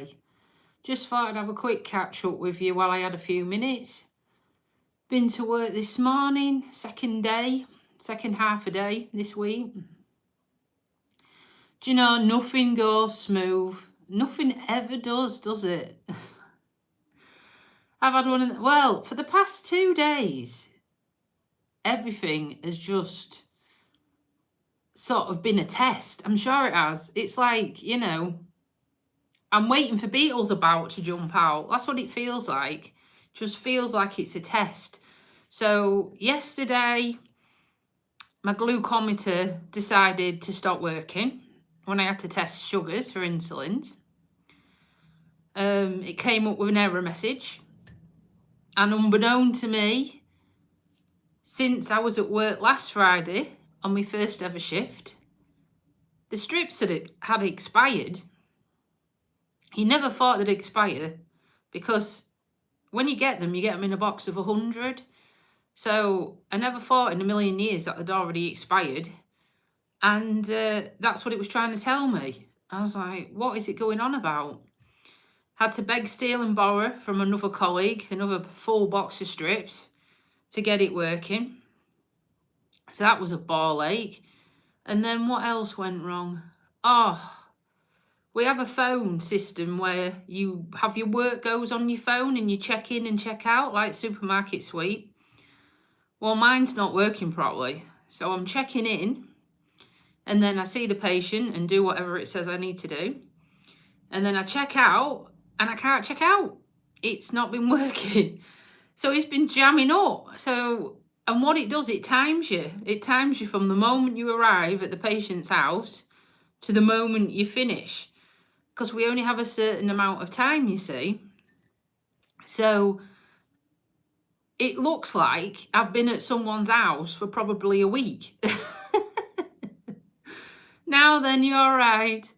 today. Just thought I'd have a quick catch up with you while I had a few minutes. Been to work this morning, second half a day this week. Do you know, nothing goes smooth. Nothing ever does it? I've had one of well, for the past 2 days, everything has just sort of been a test. I'm sure it has. It's like, I'm waiting for beetles about to jump out. That's what it feels like. Just feels like it's a test. So yesterday, my glucometer decided to stop working when I had to test sugars for insulin. It came up with an error message. And unbeknown to me, since I was at work last Friday on my first ever shift, the strips had expired. He never thought they'd expire because when you get them in a box of 100. So I never thought in a million years that they'd already expired. And that's what it was trying to tell me. I was like, what is it going on about? Had to beg, steal and borrow from another colleague, another full box of strips to get it working. So that was a ball ache. And then what else went wrong? We have a phone system where you have your work goes on your phone and you check in and check out like supermarket sweep. Well, mine's not working properly. So I'm checking in and then I see the patient and do whatever it says I need to do. And then I check out and I can't check out. It's not been working. So it's been jamming up. And what it does, it times you. It times you from the moment you arrive at the patient's house to the moment you finish. Because we only have a certain amount of time, you see. So it looks like I've been at someone's house for probably a week. Now then, you're right.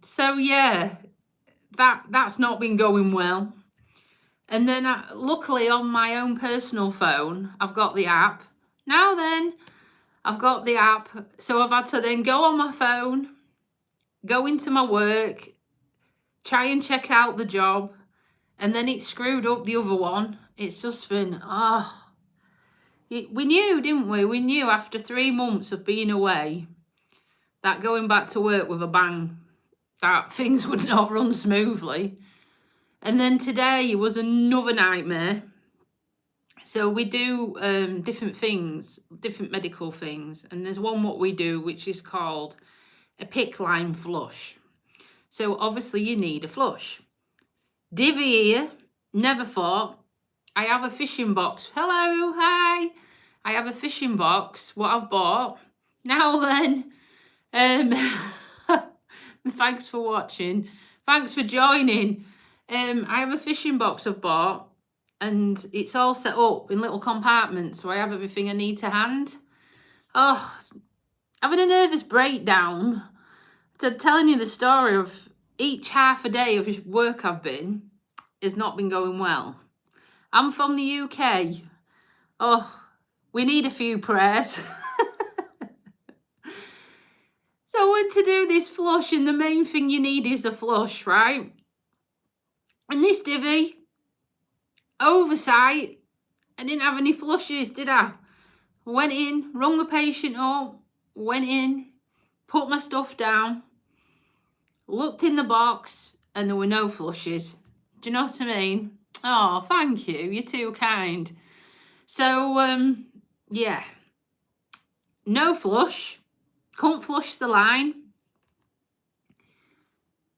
So yeah, that's not been going well. And then luckily on my own personal phone, I've got the app. Now then, I've got the app. So I've had to then go on my phone, go into my work, try and check out the job, and then it screwed up the other one. It's just been, we knew, didn't we? We knew after 3 months of being away that going back to work with a bang, that things would not run smoothly. And then today was another nightmare. So we do different things, different medical things. And there's one what we do, which is called a PICC line flush. So obviously you need a flush. Divvy here, never thought. I have a fishing box. Hello, hi. I have a fishing box, what I've bought. Now then, thanks for watching. Thanks for joining. I have a fishing box I've bought and it's all set up in little compartments so I have everything I need to hand. Having a nervous breakdown. Telling you the story of each half a day of work I've been has not been going well. I'm from the UK. We need a few prayers. So I went to do this flush and the main thing you need is a flush, right? And this divvy, oversight, I didn't have any flushes, did I? Went in, rung the patient up, went in, put my stuff down, looked in the box, and there were no flushes. Do you know what I mean? Oh, thank you. You're too kind. So, yeah. No flush. Couldn't flush the line.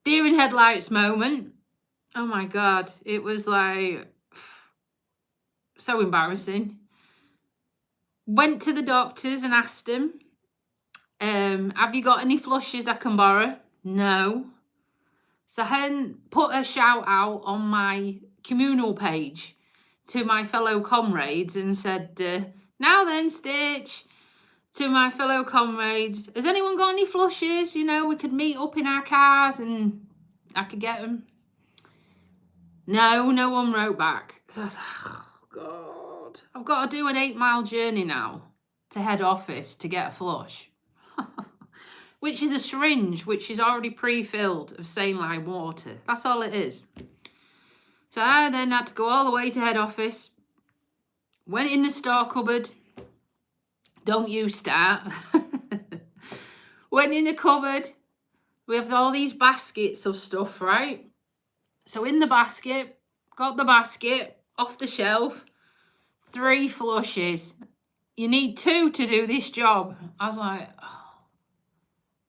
Deer in headlights moment. Oh my God. It was like so embarrassing. Went to the doctors and asked them, have you got any flushes I can borrow? No. So I then put a shout out on my communal page to my fellow comrades and said, now then, Stitch, to my fellow comrades, has anyone got any flushes? We could meet up in our cars and I could get them. No one wrote back. So I was like, oh God, I've got to do an 8-mile journey now to head office to get a flush. which is a syringe, which is already pre-filled of saline water. That's all it is. So I then had to go all the way to head office, went in the store cupboard. Don't you start. Went in the cupboard. We have all these baskets of stuff, right? So in the basket, got the basket off the shelf, 3 flushes. You need 2 to do this job. I was like,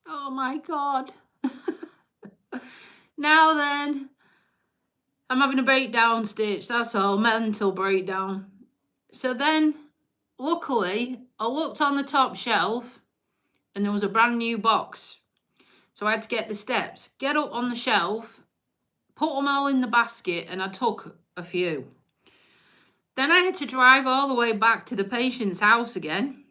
oh my God. Now then, I'm having a breakdown, Stitch. That's all, mental breakdown. So then, luckily, I looked on the top shelf and there was a brand new box. So I had to get the steps, get up on the shelf, put them all in the basket, and I took a few. Then I had to drive all the way back to the patient's house again.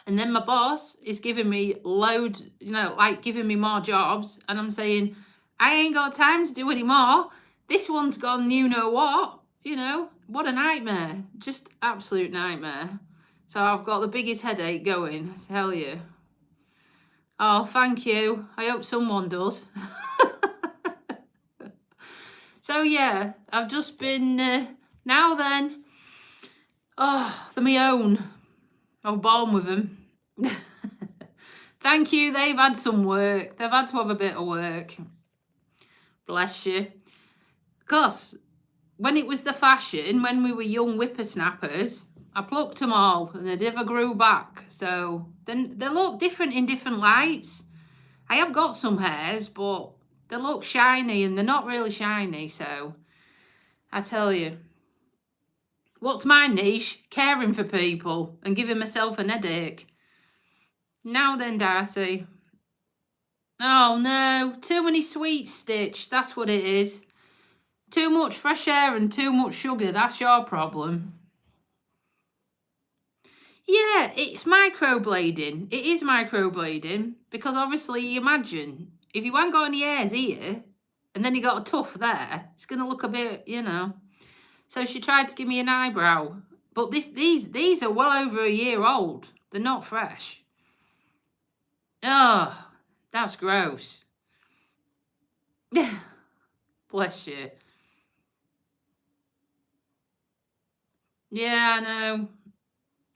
And then my boss is giving me loads, like giving me more jobs. And I'm saying, I ain't got time to do any more. This one's gone you know what. What a nightmare. Just absolute nightmare. So I've got the biggest headache going, I tell you. Oh, thank you. I hope someone does. So yeah, I've just been, now then, they're my own. I was born with them. Thank you, they've had some work. They've had to have a bit of work. Bless you. Because when it was the fashion, when we were young whippersnappers, I plucked them all and they never grew back. So then they look different in different lights. I have got some hairs, but they look shiny and they're not really shiny. So I tell you, what's my niche? Caring for people and giving myself an headache. Now then, Darcy. Oh no, too many sweets, Stitch. That's what it is. Too much fresh air and too much sugar. That's your problem. Yeah, it's microblading. It is microblading because obviously, imagine if you haven't got any hairs here and then you got a tuft there, it's going to look a bit, So she tried to give me an eyebrow, but these are well over a year old. They're not fresh. Oh, that's gross. Bless you. Yeah, I know.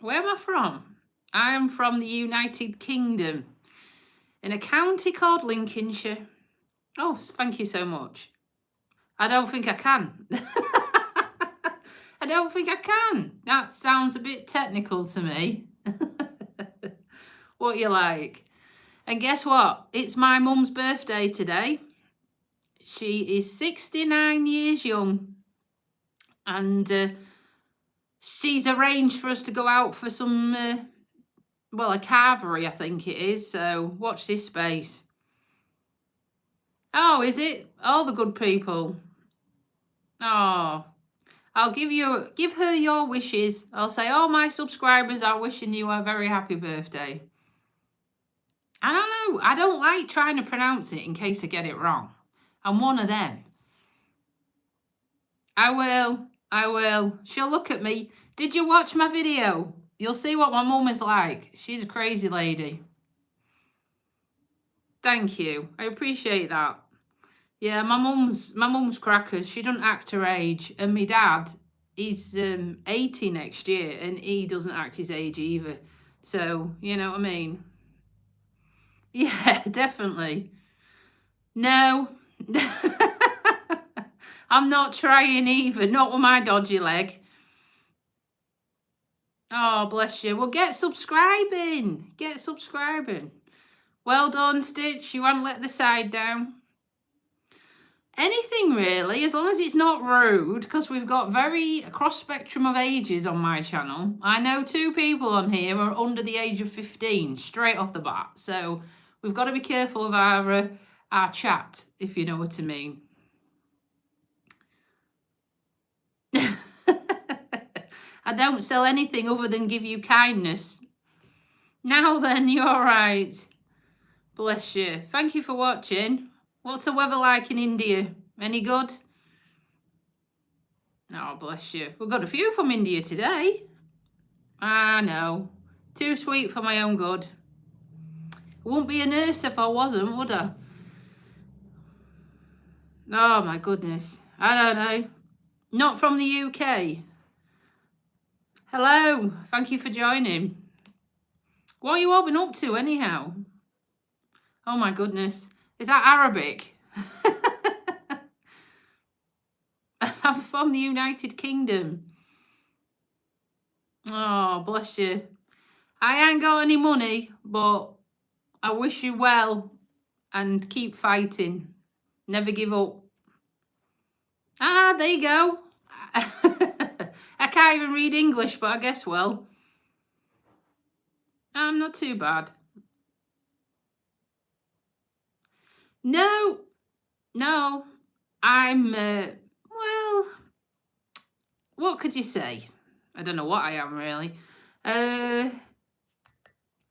Where am I from? I am from the United Kingdom, in a county called Lincolnshire. Oh, thank you so much. I don't think I can. I don't think I can. That sounds a bit technical to me. What you like? And guess what? It's my mum's birthday today. She is 69 years young. And she's arranged for us to go out for some, a carvery, I think it is. So watch this space. Oh, is it? All the good people. Oh, I'll give her your wishes. I'll say all my subscribers are wishing you a very happy birthday. I don't know. I don't like trying to pronounce it in case I get it wrong. I'm one of them. I will. She'll look at me. Did you watch my video? You'll see what my mum is like. She's a crazy lady. Thank you. I appreciate that. Yeah, my mum's crackers. She doesn't act her age. And my dad, he's 80 next year and he doesn't act his age either. So, you know what I mean? Yeah, definitely. No. I'm not trying either. Not with my dodgy leg. Oh, bless you. Well, get subscribing. Get subscribing. Well done, Stitch. You haven't let the side down. Anything really, as long as it's not rude, because we've got very cross spectrum of ages on my channel. I know 2 people on here are under the age of 15, straight off the bat. So we've got to be careful of our chat, if you know what I mean. I don't sell anything other than give you kindness. Now then, you're right. Bless you. Thank you for watching. What's the weather like in India? Any good? Oh, bless you. We've got a few from India today. I know. Too sweet for my own good. wouldn't be a nurse if I wasn't, would I? Oh my goodness. I don't know. Not from the UK. Hello. Thank you for joining. What are you all been up to anyhow? Oh my goodness. Is that Arabic? I'm from the United Kingdom. Oh, bless you. I ain't got any money, but I wish you well and keep fighting. Never give up. Ah, there you go. I can't even read English, but I guess well. I'm not too bad. No, I'm, well, what could you say? I don't know what I am really. I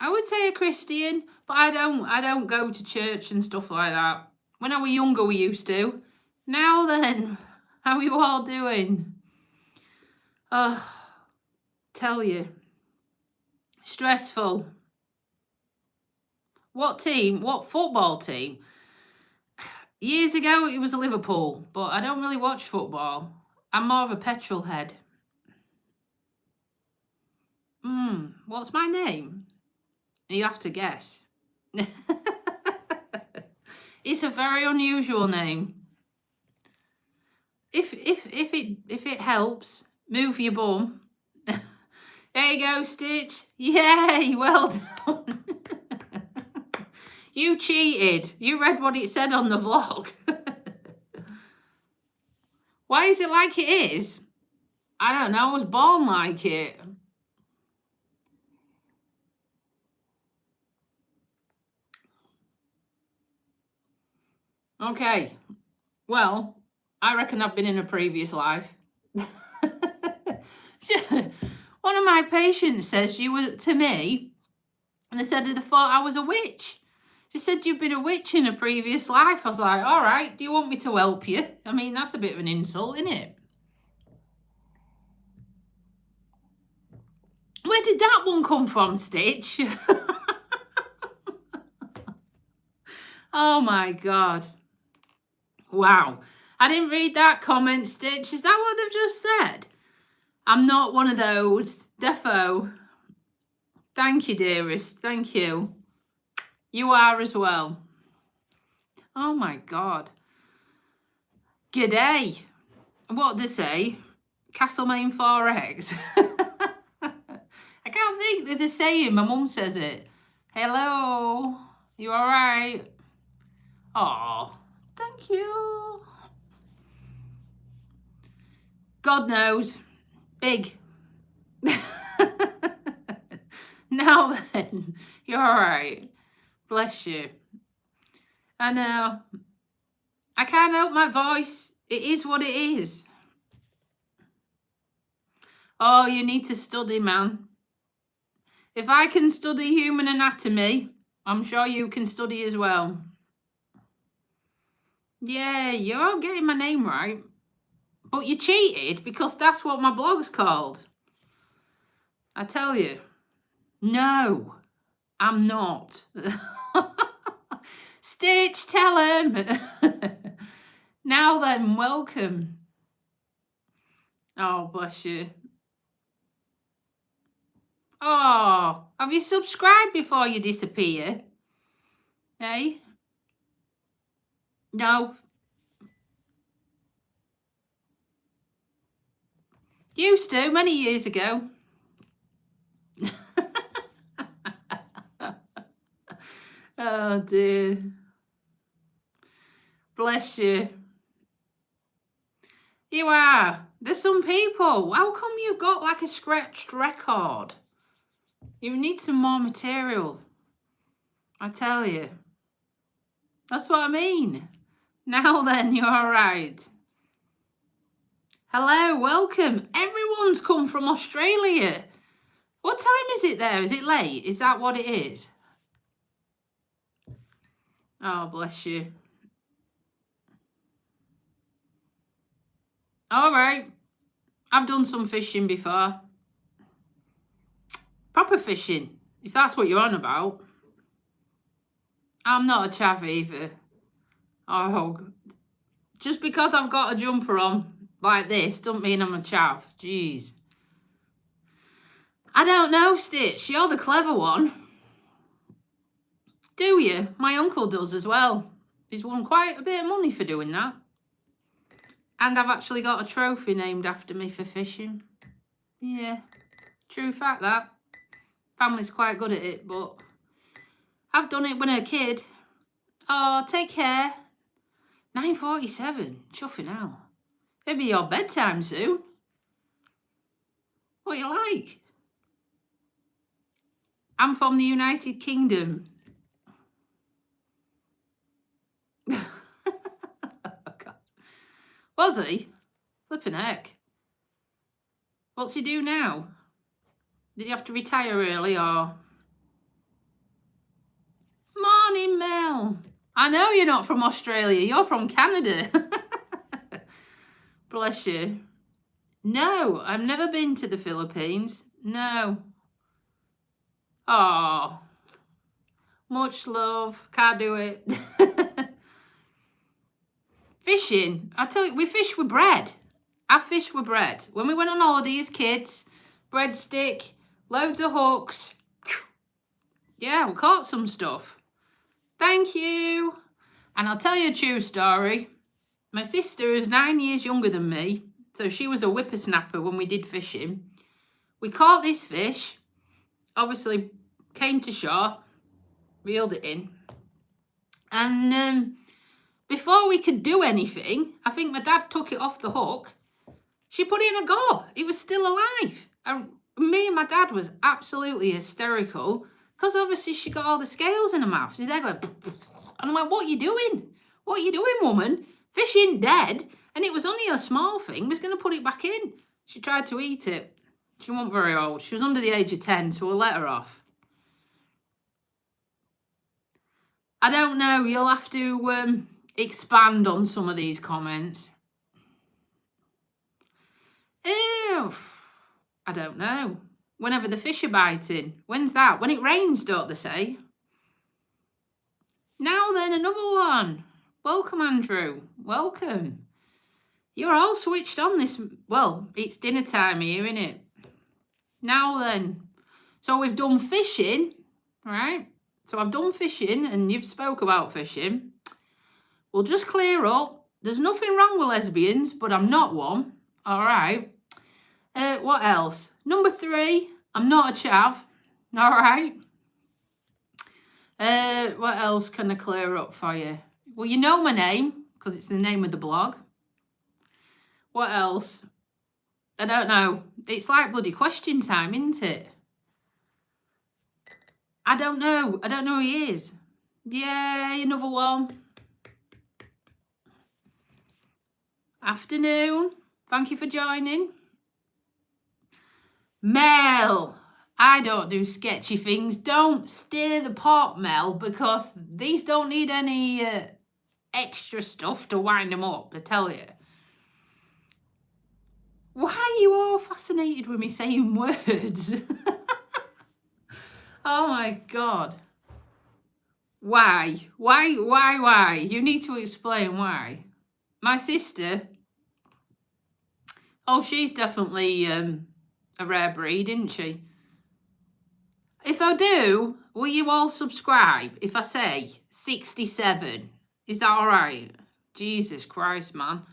would say a Christian, but I don't go to church and stuff like that. When I was younger, we used to. Now then, how are you all doing? Oh, tell you. Stressful. What team? What football team? Years ago, it was Liverpool, but I don't really watch football. I'm more of a petrol head. What's my name? You have to guess. It's a very unusual name. If it helps, move your bum. There you go, Stitch. Yay, well done. You cheated. You read what it said on the vlog. Why is it like it is? I don't know. I was born like it. Okay. Well, I reckon I've been in a previous life. One of my patients says she was to me, and they said they thought I was a witch. She said, you've been a witch in a previous life. I was like, all right, do you want me to help you? I mean, that's a bit of an insult, isn't it? Where did that one come from, Stitch? Oh my God. Wow. I didn't read that comment, Stitch. Is that what they've just said? I'm not one of those. Defo. Thank you, dearest. Thank you. You are as well. Oh my God. G'day. What did they say? Castlemaine 4X. I can't think. There's a saying. My mum says it. Hello. You all right? Oh, thank you. God knows. Big. Now then, you're all right. Bless you. I know. I can't help my voice. It is what it is. Oh, you need to study, man. If I can study human anatomy, I'm sure you can study as well. Yeah, you're all getting my name right. But you cheated because that's what my blog's called. I tell you. No, I'm not. Stitch, tell him. Now then, welcome. Oh, bless you. Oh, have you subscribed before you disappear? Hey? No. Used to, many years ago. Oh dear. Bless you. You are. There's some people. How come you've got like a scratched record? You need some more material. I tell you. That's what I mean. Now then, you're all right. Hello, welcome. Everyone's come from Australia. What time is it there? Is it late? Is that what it is? Oh, bless you. All right. I've done some fishing before. Proper fishing, if that's what you're on about. I'm not a chav either. Oh, just because I've got a jumper on like this doesn't mean I'm a chav. Jeez. I don't know, Stitch. You're the clever one. Do you? My uncle does as well. He's won quite a bit of money for doing that. And I've actually got a trophy named after me for fishing. Yeah, true fact that. Family's quite good at it, but I've done it when I was a kid. Oh, take care. 9:47. Chuffing hell. It'll be your bedtime soon. What you like? I'm from the United Kingdom. Oh, God. Was he? Flippin' heck. What's he do now? Did he have to retire early or? Morning, Mel. I know you're not from Australia. You're from Canada. Bless you. No, I've never been to the Philippines. No. Oh, much love. Can't do it. Fishing. I tell you, we fish with bread. I fish with bread. When we went on holiday as kids, breadstick, loads of hooks. Yeah, we caught some stuff. Thank you. And I'll tell you a true story. My sister is 9 years younger than me, so she was a whippersnapper when we did fishing. We caught this fish, obviously came to shore, reeled it in, and before we could do anything, I think my dad took it off the hook. She put it in a gob. It was still alive. And me and my dad was absolutely hysterical because obviously she got all the scales in her mouth. She's there going, and I'm like, what are you doing? What are you doing, woman? Fish ain't dead. And it was only a small thing. We was going to put it back in. She tried to eat it. She wasn't very old. She was under the age of 10, so we'll let her off. I don't know. You'll have to expand on some of these comments. Ew. I don't know. Whenever the fish are biting. When's that? When it rains, don't they say? Now then, another one. Welcome, Andrew. Welcome. You're all switched on this. Well, it's dinner time here, isn't it? Now then. So we've done fishing, right? So I've done fishing and you've spoke about fishing. We'll just clear up. There's nothing wrong with lesbians, but I'm not one. All right. What else? Number 3, I'm not a chav. All right. What else can I clear up for you? Well, you know my name because it's the name of the blog. What else? I don't know. It's like bloody question time, isn't it? I don't know. I don't know who he is. Yeah, another one. Afternoon. Thank you for joining. Mel. I don't do sketchy things. Don't stir the pot, Mel, because these don't need any extra stuff to wind them up, I tell you. Why are you all fascinated with me saying words? Oh my God. Why? Why? You need to explain why. My sister, oh, she's definitely a rare breed, isn't she? If I do, will you all subscribe if I say 67? Is that all right? Jesus Christ, man.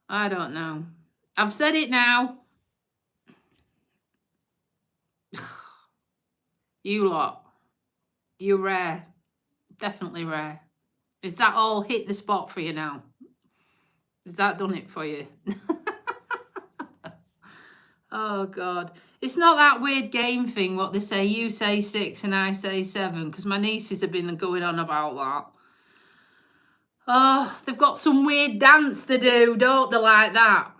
I don't know. I've said it now. You lot. You're rare. Definitely rare. Is that all hit the spot for you now? Has that done it for you? Oh, God. It's not that weird game thing, what they say. You say 6 and I say 7, because my nieces have been going on about that. Oh, they've got some weird dance to do, don't they, like that?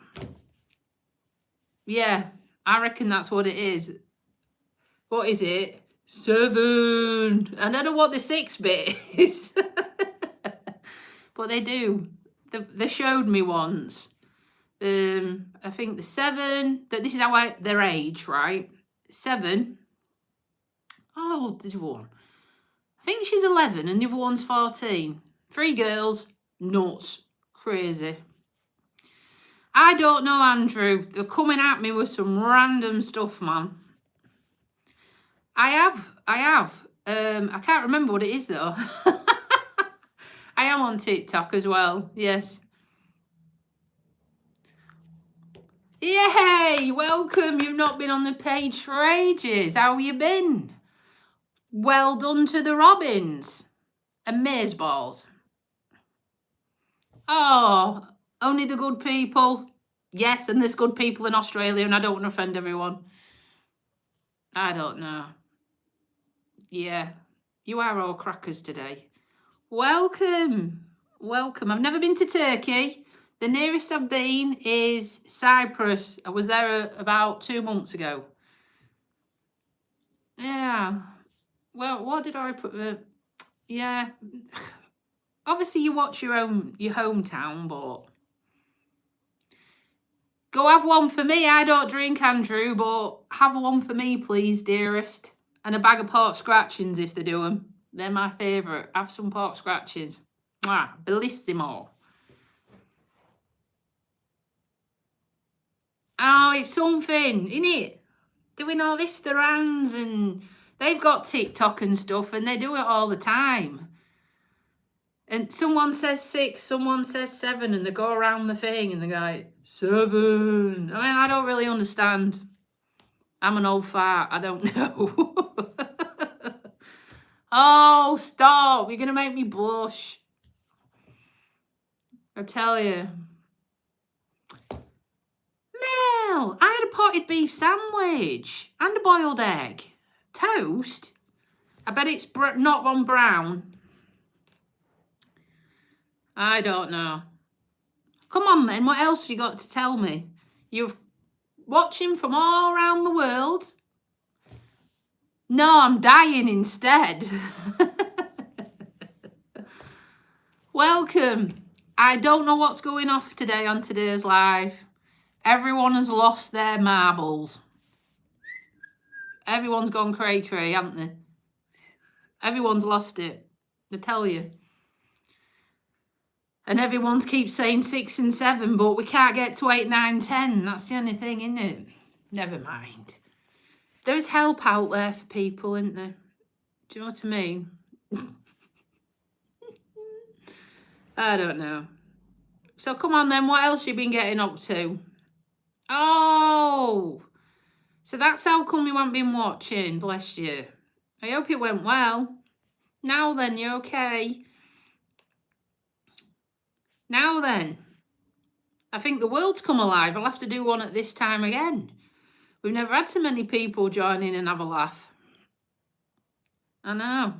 Yeah, I reckon that's what it is. What is it? 7. I don't know what the 6 bit is. But they do. They showed me once. I think the 7, this is how their age, right? 7. Oh, there's one. I think she's 11 and the other one's 14. 3 girls, nuts, crazy. I don't know, Andrew. They're coming at me with some random stuff, man. I have. I can't remember what it is, though. I am on TikTok as well, yes. Yay! Welcome. You've not been on the page for ages. How you been? Well done to the Robins and maze balls. Oh, only the good people. Yes, and there's good people in Australia, and I don't want to offend everyone. I don't know. Yeah, you are all crackers today. Welcome. Welcome. I've never been to Turkey. The nearest I've been is Cyprus. I was there about 2 months ago. Yeah. Well, what did I put? Yeah. Obviously, you watch your hometown, but go have one for me. I don't drink, Andrew, but have one for me, please, dearest. And a bag of pork scratchings if they do them. They're my favourite. Have some pork scratchings. Mwah, bellissimo. Oh, it's something, isn't it? Doing all this, the rands, and they've got TikTok and stuff, and they do it all the time. And someone says 6, someone says 7, and they go around the thing, and they go like, 7. I mean, I don't really understand. I'm an old fart. I don't know. Oh, stop. You're going to make me blush. I tell you. Mel, I had a potted beef sandwich and a boiled egg. Toast? I bet it's not one brown. I don't know. Come on, then. What else have you got to tell me? You're watching from all around the world. No, I'm dying instead. Welcome. I don't know what's going off today on today's live. Everyone has lost their marbles. Everyone's gone cray-cray, haven't they? Everyone's lost it. I tell you. And everyone keeps saying 6 and 7, but we can't get to 8, 9, 10. That's the only thing, isn't it? Never mind. There's help out there for people, isn't there? Do you know what I mean? I don't know. So come on then, what else have you been getting up to? Oh, so that's how come you haven't been watching, bless you. I hope it went well. Now then, you're okay. Now then, I think the world's come alive. I'll have to do one at this time again. We've never had so many people join in and have a laugh. I know.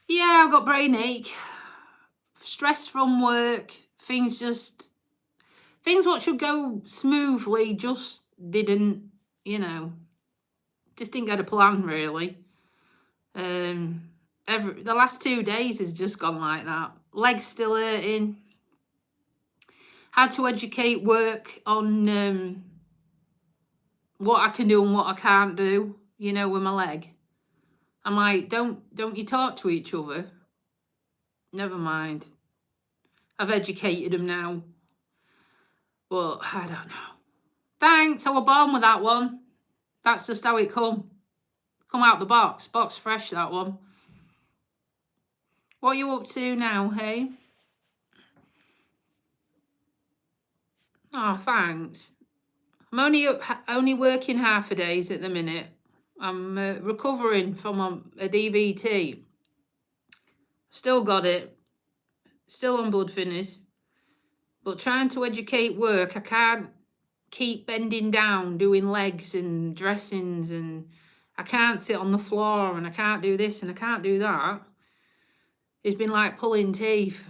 Yeah, I've got brain ache. Stress from work. Things what should go smoothly just didn't, you know. Just didn't get a plan, really. The last 2 days has just gone like that. Legs still hurting. Had to educate work on what I can do and what I can't do, you know, with my leg. I'm like, don't you talk to each other? Never mind. I've educated them now. But I don't know. Thanks, I was born with that one. That's just how it come. Come out the box. Box fresh, that one. What are you up to now, hey? Oh, thanks. I'm only working half a days at the minute. I'm recovering from a DVT. Still got it. Still on blood thinners. But trying to educate work, I can't keep bending down doing legs and dressings, and I can't sit on the floor, and I can't do this and I can't do that. It's been like pulling teeth.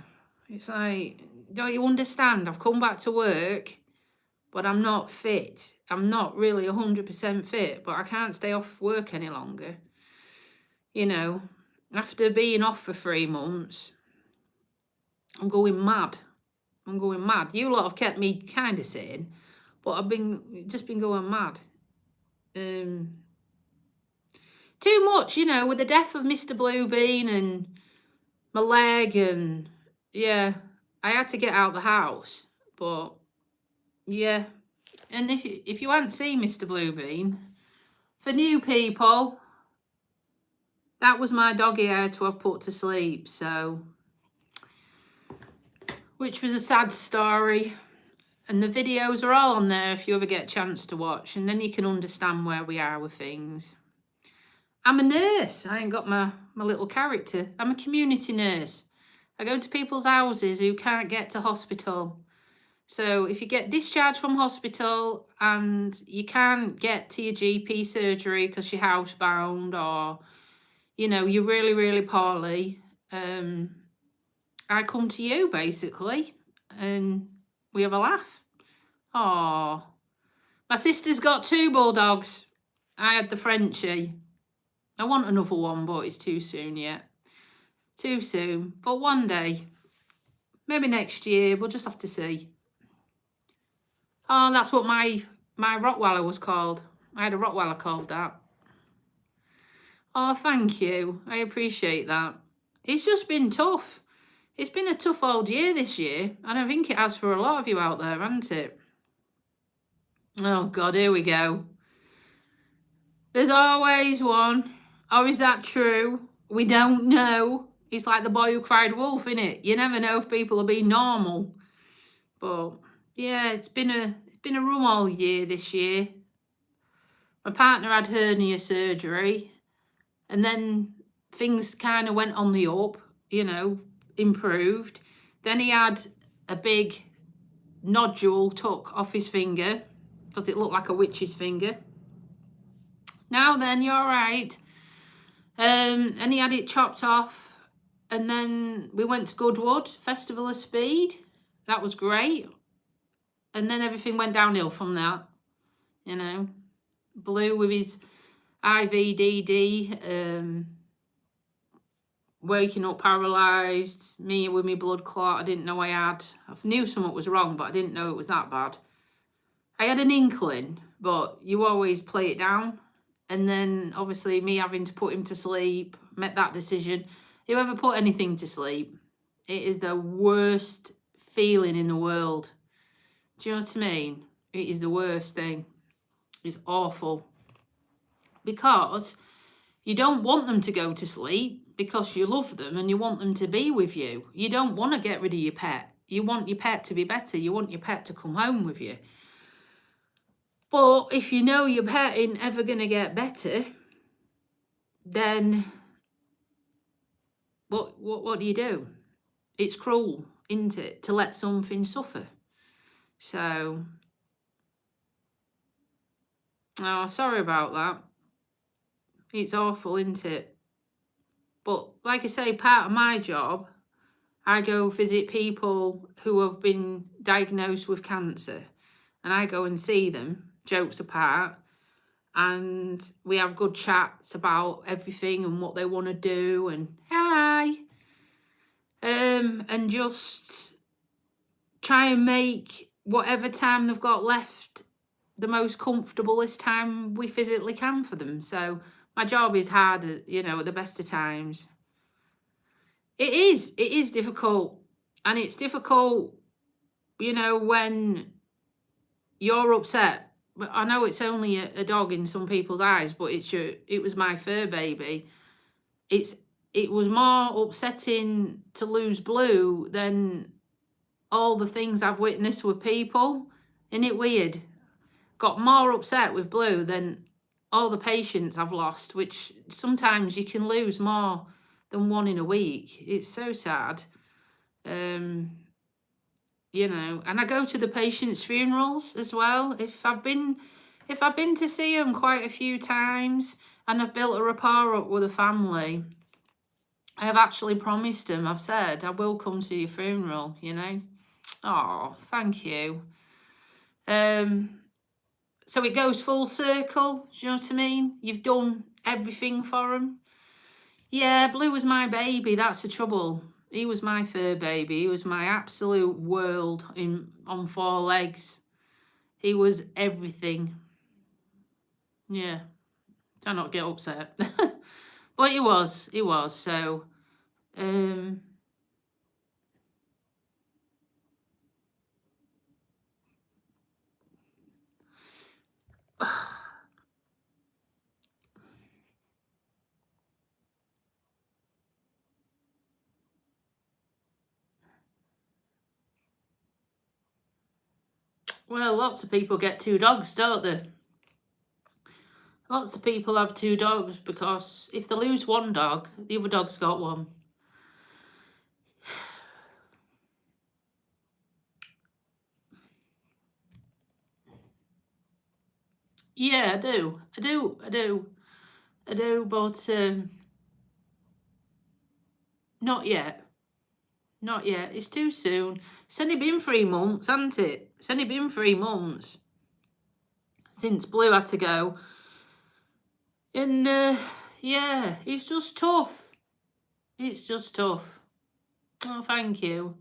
It's like, don't you understand? I've come back to work, but I'm not fit. I'm not really 100% fit, but I can't stay off work any longer. You know, after being off for 3 months, I'm going mad. I'm going mad. You lot have kept me kind of sane, but I've just been going mad. too much, you know, with the death of Mr. Bluebean and my leg, and yeah, I had to get out of the house. But yeah, and if you hadn't seen Mr. Bluebean, for new people, that was my doggy I had to have put to sleep. So, which was a sad story. And the videos are all on there if you ever get a chance to watch, and then you can understand where we are with things. I'm a nurse. I ain't got my little character. I'm a community nurse. I go to people's houses who can't get to hospital. So if you get discharged from hospital and you can't get to your GP surgery because you're housebound, or, you know, you're really, really poorly, I come to you basically and we have a laugh. Oh, my sister's got 2 bulldogs. I had the Frenchie. I want another one, but it's too soon yet. Too soon. But one day, maybe next year, we'll just have to see. Oh, that's what my Rottweiler was called. I had a Rottweiler called that. Oh, thank you. I appreciate that. It's just been tough. It's been a tough old year this year, and I think it has for a lot of you out there, hasn't it? Oh, God, here we go. There's always one. Oh, is that true? We don't know. It's like the boy who cried wolf, innit? You never know if people are being normal. But yeah, it's been a rum all year this year. My partner had hernia surgery, and then things kind of went on the up, you know, improved. Then he had a big nodule took off his finger because it looked like a witch's finger. Now then, you're all right. And he had it chopped off, and then we went to Goodwood Festival of Speed. That was great. And then everything went downhill from that, you know. Blue with his IVDD, waking up paralysed, me with my blood clot I didn't know I had. I knew something was wrong, but I didn't know it was that bad. I had an inkling, but you always play it down. And then obviously me having to put him to sleep, made that decision. Whoever put anything to sleep, it is the worst feeling in the world. Do you know what I mean? It is the worst thing. It's awful. Because you don't want them to go to sleep because you love them and you want them to be with you. You don't want to get rid of your pet. You want your pet to be better. You want your pet to come home with you. But if you know your pet ain't ever going to get better, then what do you do? It's cruel, isn't it, to let something suffer? So, oh, sorry about that. It's awful, isn't it? But like I say, part of my job, I go visit people who have been diagnosed with cancer, and I go and see them, jokes apart, and we have good chats about everything and what they want to do, and hi, and just try and make whatever time they've got left the most comfortablest time we physically can for them. So my job is hard, you know, at the best of times. It is difficult, and it's difficult, you know, when you're upset. But I know it's only a dog in some people's eyes, but it was my fur baby. It was more upsetting to lose Blue than all the things I've witnessed with people. Isn't it weird? Got more upset with Blue than all the patients I've lost, which sometimes you can lose more than one in a week. It's so sad. You know, and I go to the patients' funerals as well. If I've been to see them quite a few times and I've built a rapport up with the family, I have actually promised them, I've said, I will come to your funeral, you know. Oh, thank you. So it goes full circle, do you know what I mean? You've done everything for them. Yeah, Blue was my baby, that's the trouble. He was my fur baby. He was my absolute world on 4 legs. He was everything. Yeah. I not get upset. But he was. So, um, well, lots of people get 2 dogs, don't they? Lots of people have 2 dogs because if they lose one dog, the other dog's got one. Yeah, I do. But not yet. Not yet. It's too soon. It's only been 3 months, hasn't it? It's only been 3 months since Blue had to go. And yeah, it's just tough. It's just tough. Oh, thank you.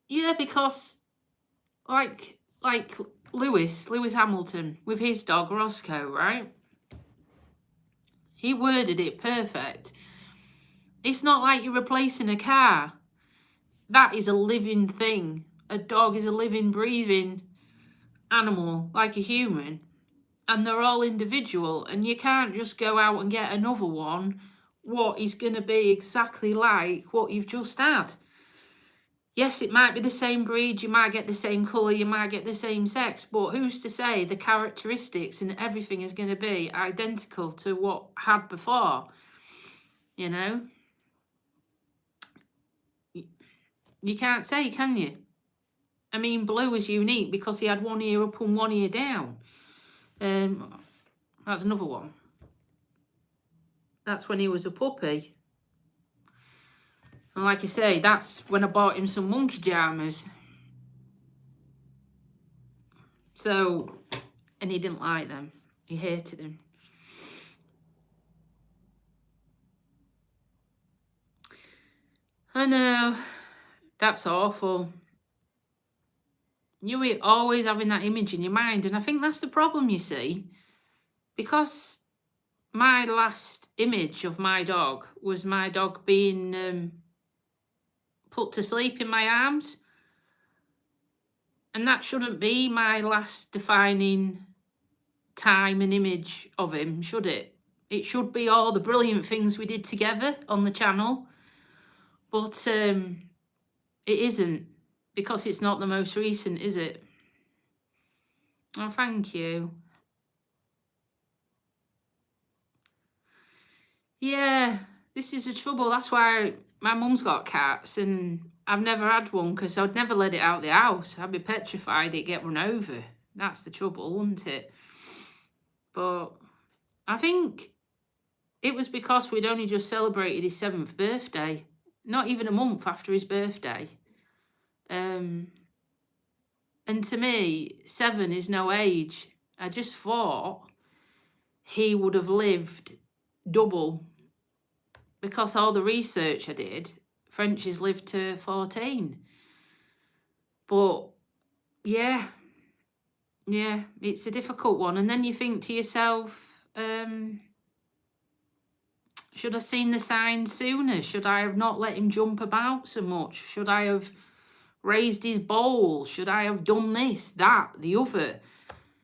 Yeah, because like Lewis Hamilton with his dog Roscoe, right? He worded it perfect. It's not like you're replacing a car. That is a living thing. A dog is a living, breathing animal like a human. And they're all individual. And you can't just go out and get another one what is going to be exactly like what you've just had. Yes, it might be the same breed, you might get the same colour, you might get the same sex, but who's to say the characteristics and everything is going to be identical to what had before? You know? You can't say, can you? I mean, Blue was unique because he had one ear up and one ear down. That's another one. That's when he was a puppy. And like I say, that's when I bought him some monkey jammers. So, and he didn't like them. He hated them. I know. That's awful. You're always having that image in your mind. And I think that's the problem, you see. Because my last image of my dog was my dog being put to sleep in my arms. And that shouldn't be my last defining time and image of him, should it? It should be all the brilliant things we did together on the channel. But it isn't, because it's not the most recent, is it? Oh, thank you. Yeah, this is the trouble. That's why my mum's got cats and I've never had one because I'd never let it out the house. I'd be petrified it'd get run over. That's the trouble, wouldn't it? But I think it was because we'd only just celebrated his 7th birthday, not even a month after his birthday. And to me, 7 is no age. I just thought he would have lived double, because all the research I did, Frenchies lived to 14. But yeah, it's a difficult one. And then you think to yourself, should I seen the signs sooner? Should I have not let him jump about so much? Should I have raised his bowl? Should I have done this, that, the other?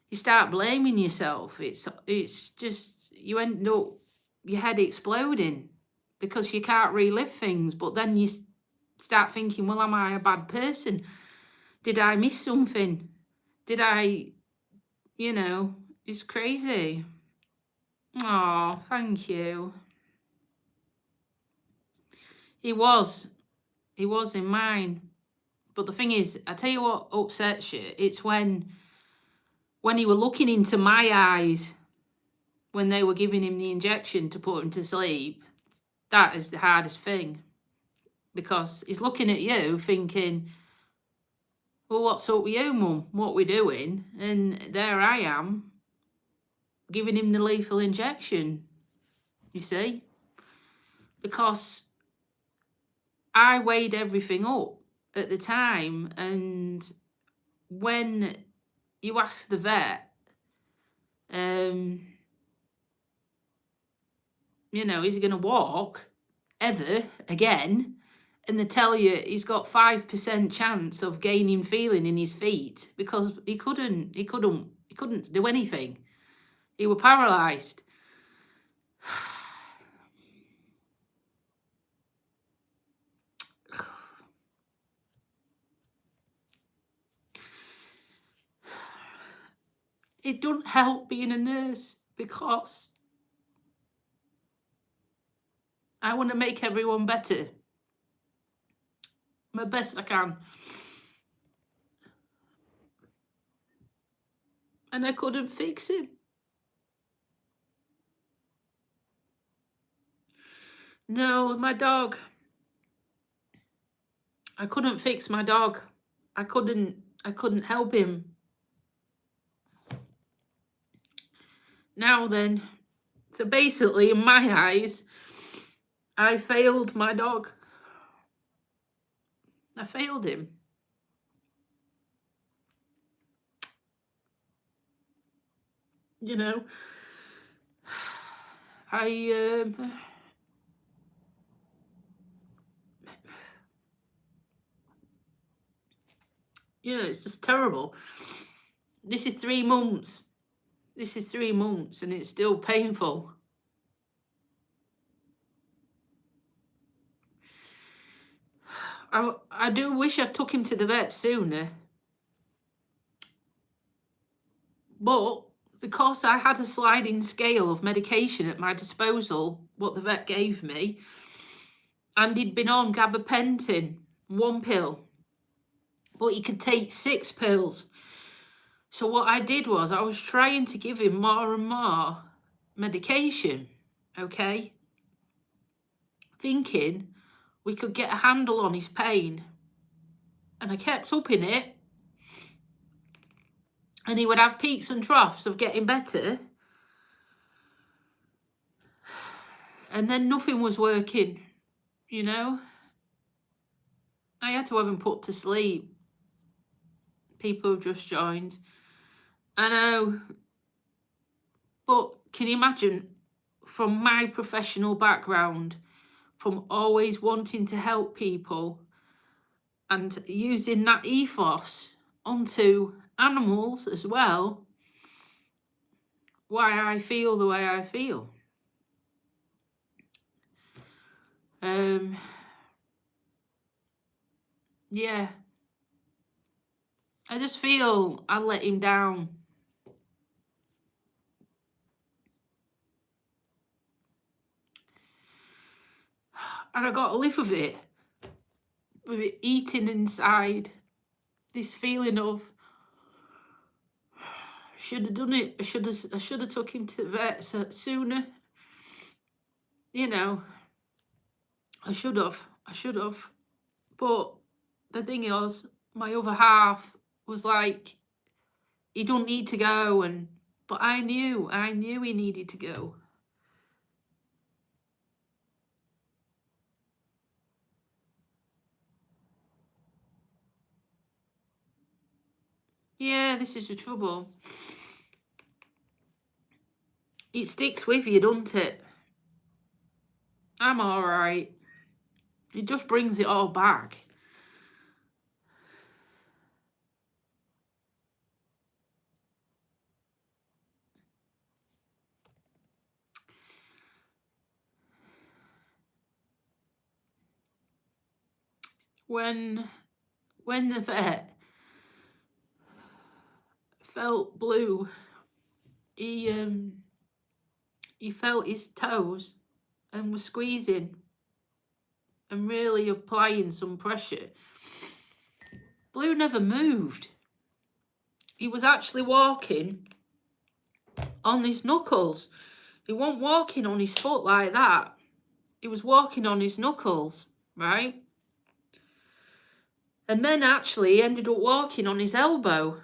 You start blaming yourself. It's just, you end up, your head exploding because you can't relive things. But then you start thinking, well, am I a bad person? Did I miss something? Did I, it's crazy. Oh, thank you. He was in mine. But the thing is, I tell you what upsets you. It's when he were looking into my eyes when they were giving him the injection to put him to sleep. That is the hardest thing. Because he's looking at you thinking, well, what's up with you, Mum? What we doing? And there I am, giving him the lethal injection, you see? Because I weighed everything up at the time, and when you ask the vet, You know, is he going to walk ever again? And they tell you he's got 5% chance of gaining feeling in his feet because he couldn't do anything. He were paralysed. It doesn't help being a nurse because I want to make everyone better. My best I can. And I couldn't fix him. No, my dog. I couldn't fix my dog. I couldn't help him. Now then, so basically in my eyes, I failed my dog. I failed him. You know, yeah, it's just terrible. This is 3 months. This is 3 months and it's still painful. I do wish I took him to the vet sooner. But because I had a sliding scale of medication at my disposal, what the vet gave me, and he'd been on gabapentin, 1 pill, but he could take 6 pills. So what I did was I was trying to give him more and more medication, okay? Thinking we could get a handle on his pain. And I kept upping it. And he would have peaks and troughs of getting better. And then nothing was working, you know? I had to have him put to sleep. People have just joined. I know. But can you imagine, from my professional background, from always wanting to help people and using that ethos onto animals as well, why I feel the way I feel. Yeah. I just feel I let him down. And I got to live with it eating inside. This feeling of, should have done it. I should have took him to the vet sooner. You know, I should have. But the thing is, my other half was like, he don't need to go, but I knew he needed to go. Yeah, this is the trouble. It sticks with you, doesn't it? I'm all right. It just brings it all back. When the vet felt Blue, he felt his toes and was squeezing and really applying some pressure. Blue never moved. He was actually walking on his knuckles. He wasn't walking on his foot like that. He was walking on his knuckles, right? And then actually he ended up walking on his elbow.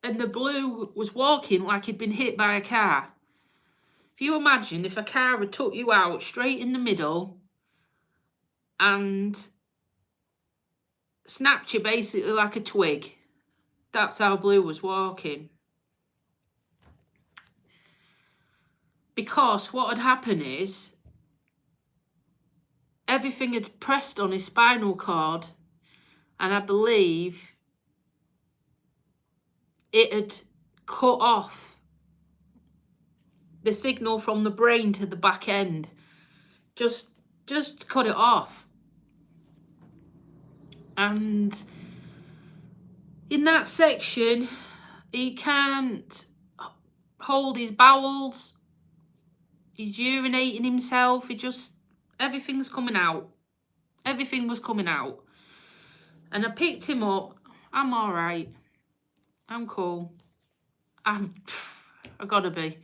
And the Blue was walking like he'd been hit by a car. If you imagine if a car had took you out straight in the middle and snapped you basically like a twig, that's how Blue was walking. Because what had happened is everything had pressed on his spinal cord, and I believe it had cut off the signal from the brain to the back end. Just cut it off. And in that section, he can't hold his bowels. He's urinating himself. Everything's coming out. Everything was coming out. And I picked him up. I'm all right. I'm cool. I gotta be.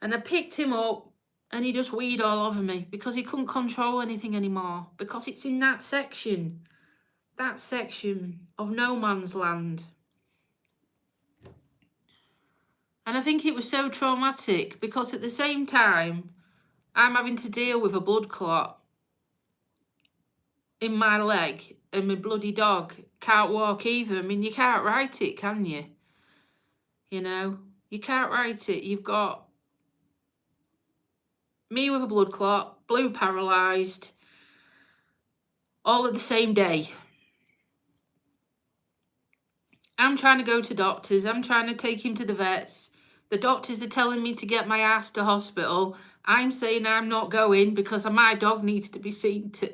And I picked him up, and he just weed all over me because he couldn't control anything anymore. Because it's in that section of no man's land. And I think it was so traumatic because at the same time, I'm having to deal with a blood clot in my leg, and my bloody dog can't walk either. I mean, you can't write it, can you? You know, you can't write it. You've got me with a blood clot, Blue paralysed, all at the same day. I'm trying to go to doctors. I'm trying to take him to the vets. The doctors are telling me to get my ass to hospital. I'm saying I'm not going because my dog needs to be seen to.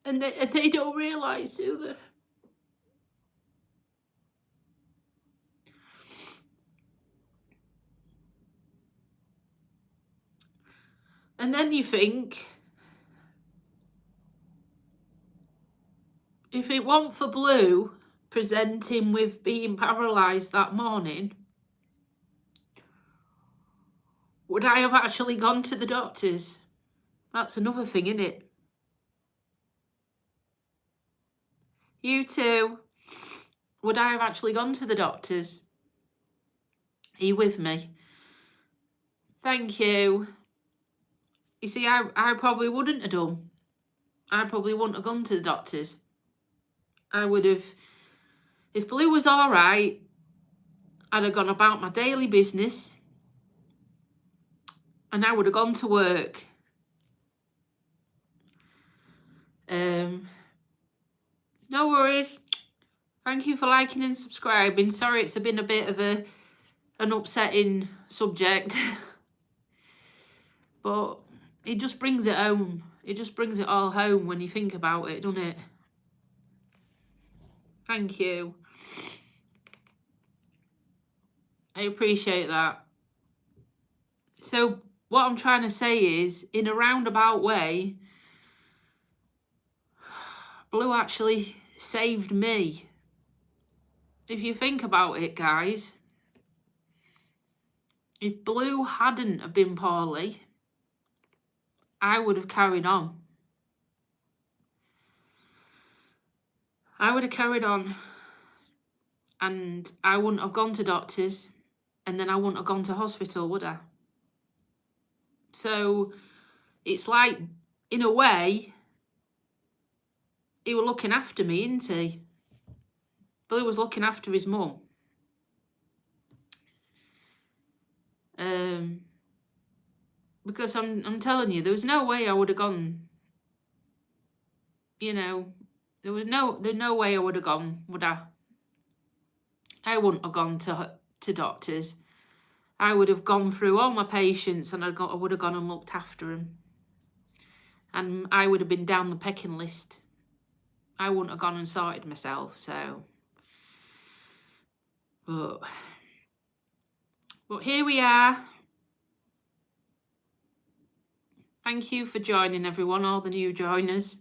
And they don't realise, do they? And then you think, if it weren't for Blue presenting with being paralysed that morning, would I have actually gone to the doctors? That's another thing, isn't it? You too. Would I have actually gone to the doctors? Are you with me? Thank you. You see, I probably wouldn't have done. I probably wouldn't have gone to the doctors. I would have, if Blue was all right, I'd have gone about my daily business, and I would have gone to work. No worries. Thank you for liking and subscribing. Sorry it's been a bit of an upsetting subject. But it just brings it home. It just brings it all home when you think about it, doesn't it? Thank you. I appreciate that. So what I'm trying to say is, in a roundabout way, Blue actually saved me. If you think about it, guys, if Blue hadn't have been poorly, I would have carried on. I would have carried on, and I wouldn't have gone to doctors, and then I wouldn't have gone to hospital, would I? So it's like, in a way, he was looking after me, isn't he? Blue was looking after his mum. Because I'm telling you, there was no way I would have gone. You know, there's no way I would have gone, would I? I wouldn't have gone to doctors. I would have gone through all my patients, and I would have gone and looked after them. And I would have been down the pecking list. I wouldn't have gone and sorted myself, so. But here we are. Thank you for joining, everyone, all the new joiners.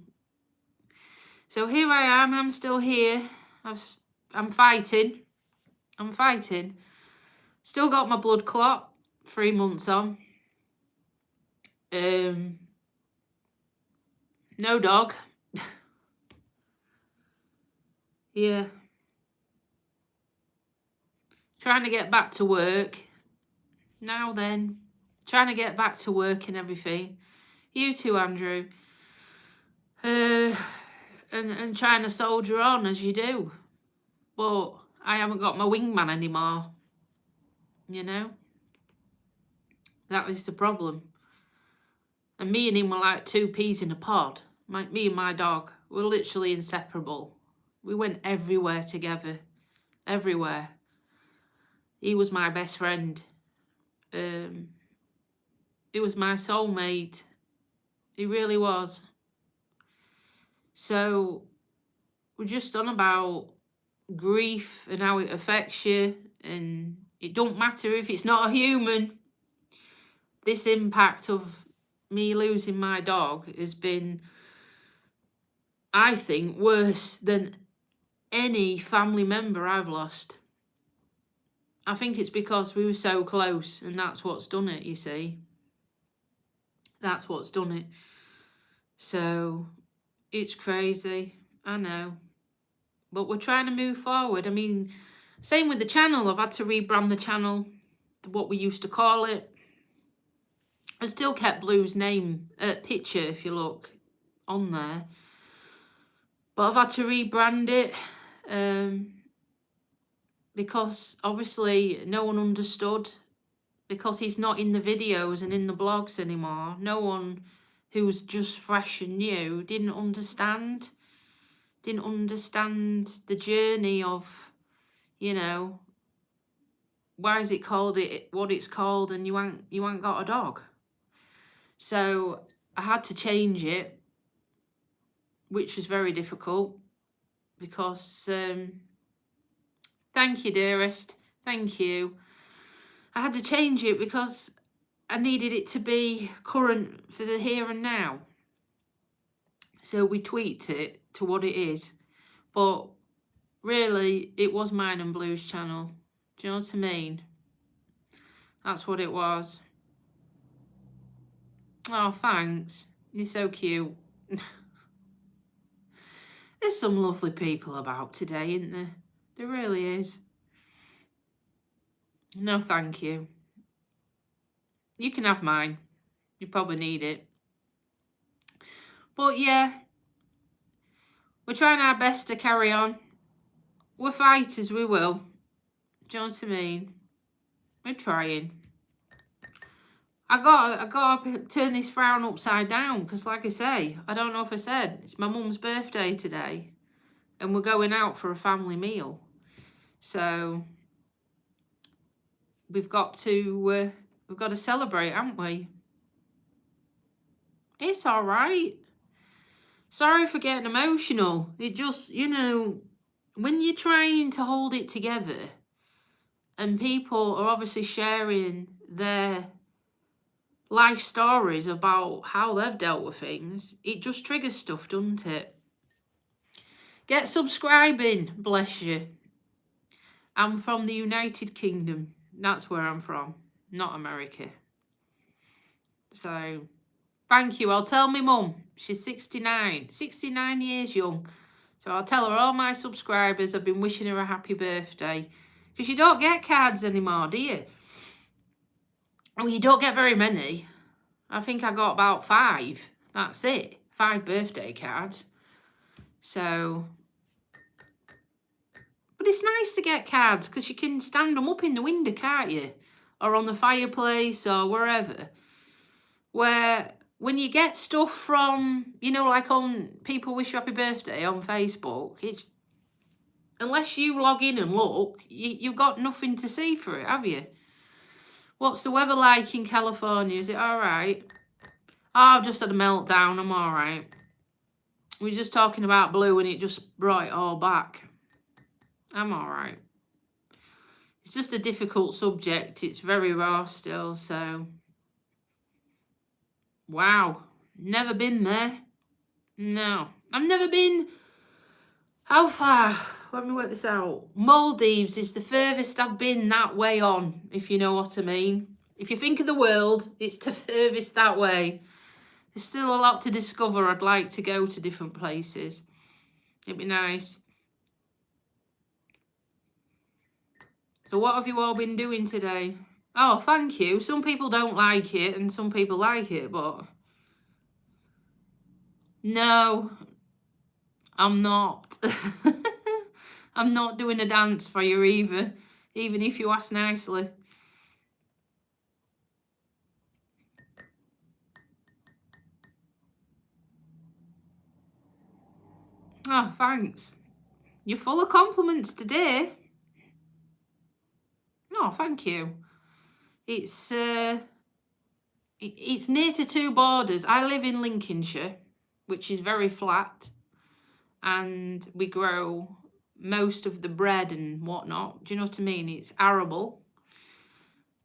So here I am. I'm still here. I'm fighting. Still got my blood clot. 3 months on. No dog. Yeah. Trying to get back to work. Now then. Trying to get back to work and everything. You too, Andrew. and trying to soldier on as you do. But I haven't got my wingman anymore. You know? That is the problem. And me and him were like two peas in a pod. Me and my dog were literally inseparable. We went everywhere together. Everywhere. He was my best friend. He was my soulmate. He really was. So we're just on about grief and how it affects you, and it don't matter if it's not a human. This impact of me losing my dog has been, I think, worse than any family member I've lost. I think it's because we were so close, and that's what's done it, you see. That's what's done it. So it's crazy, I know. But we're trying to move forward. I mean, same with the channel. I've had to rebrand the channel to what we used to call it. I still kept Blue's name, picture, if you look, on there. But I've had to rebrand it because obviously no one understood, because he's not in the videos and in the blogs anymore. No one who was just fresh and new didn't understand the journey of, you know, why is it called what it's called, and you ain't got a dog. So I had to change it, which was very difficult, because thank you, dearest, thank you. I had to change it because I needed it to be current for the here and now. So we tweaked it to what it is. But really, it was mine and Blue's channel. Do you know what I mean? That's what it was. Oh, thanks. You're so cute. There's some lovely people about today, isn't there? There really is. No, thank you. You can have mine. You probably need it. But yeah, we're trying our best to carry on. We're fighters, we will. Do you know what I mean? We're trying. I gotta turn this frown upside down, because like I say, I don't know if I said, it's my mum's birthday today, and we're going out for a family meal. So we've got to celebrate, haven't we? It's all right. Sorry for getting emotional. It just, you know, when you're trying to hold it together and people are obviously sharing their life stories about how they've dealt with things, it just triggers stuff, doesn't it? Get subscribing, bless you. I'm from the United Kingdom. That's where I'm from, not America. So thank you. I'll tell my mum. She's 69 years young. So I'll tell her, all my subscribers, I've been wishing her a happy birthday. Because you don't get cards anymore, do you? Well, you don't get very many. I think I got about 5. That's it. 5 birthday cards. So, but it's nice to get cards because you can stand them up in the window, can't you? Or on the fireplace or wherever. Where when you get stuff from, you know, like on People Wish You Happy Birthday on Facebook, it's, unless you log in and look, you've got nothing to see for it, have you? What's the weather like in California? Is it all right? Oh, I've just had a meltdown. I'm all right. We were just talking about Blue and it just brought it all back. I'm all right. It's just a difficult subject. It's very raw still, so... Wow. Never been there. No. I've never been... How far? Let me work this out. Maldives is the furthest I've been that way on, if you know what I mean. If you think of the world, it's the furthest that way. There's still a lot to discover. I'd like to go to different places. It'd be nice. So what have you all been doing today? Oh, thank you. Some people don't like it and some people like it, but... No. I'm not. I'm not doing a dance for you either, even if you ask nicely. Oh, thanks. You're full of compliments today. Oh, thank you. It's it's near to two borders. I live in Lincolnshire, which is very flat, and we grow most of the bread and whatnot. Do you know what I mean? It's arable.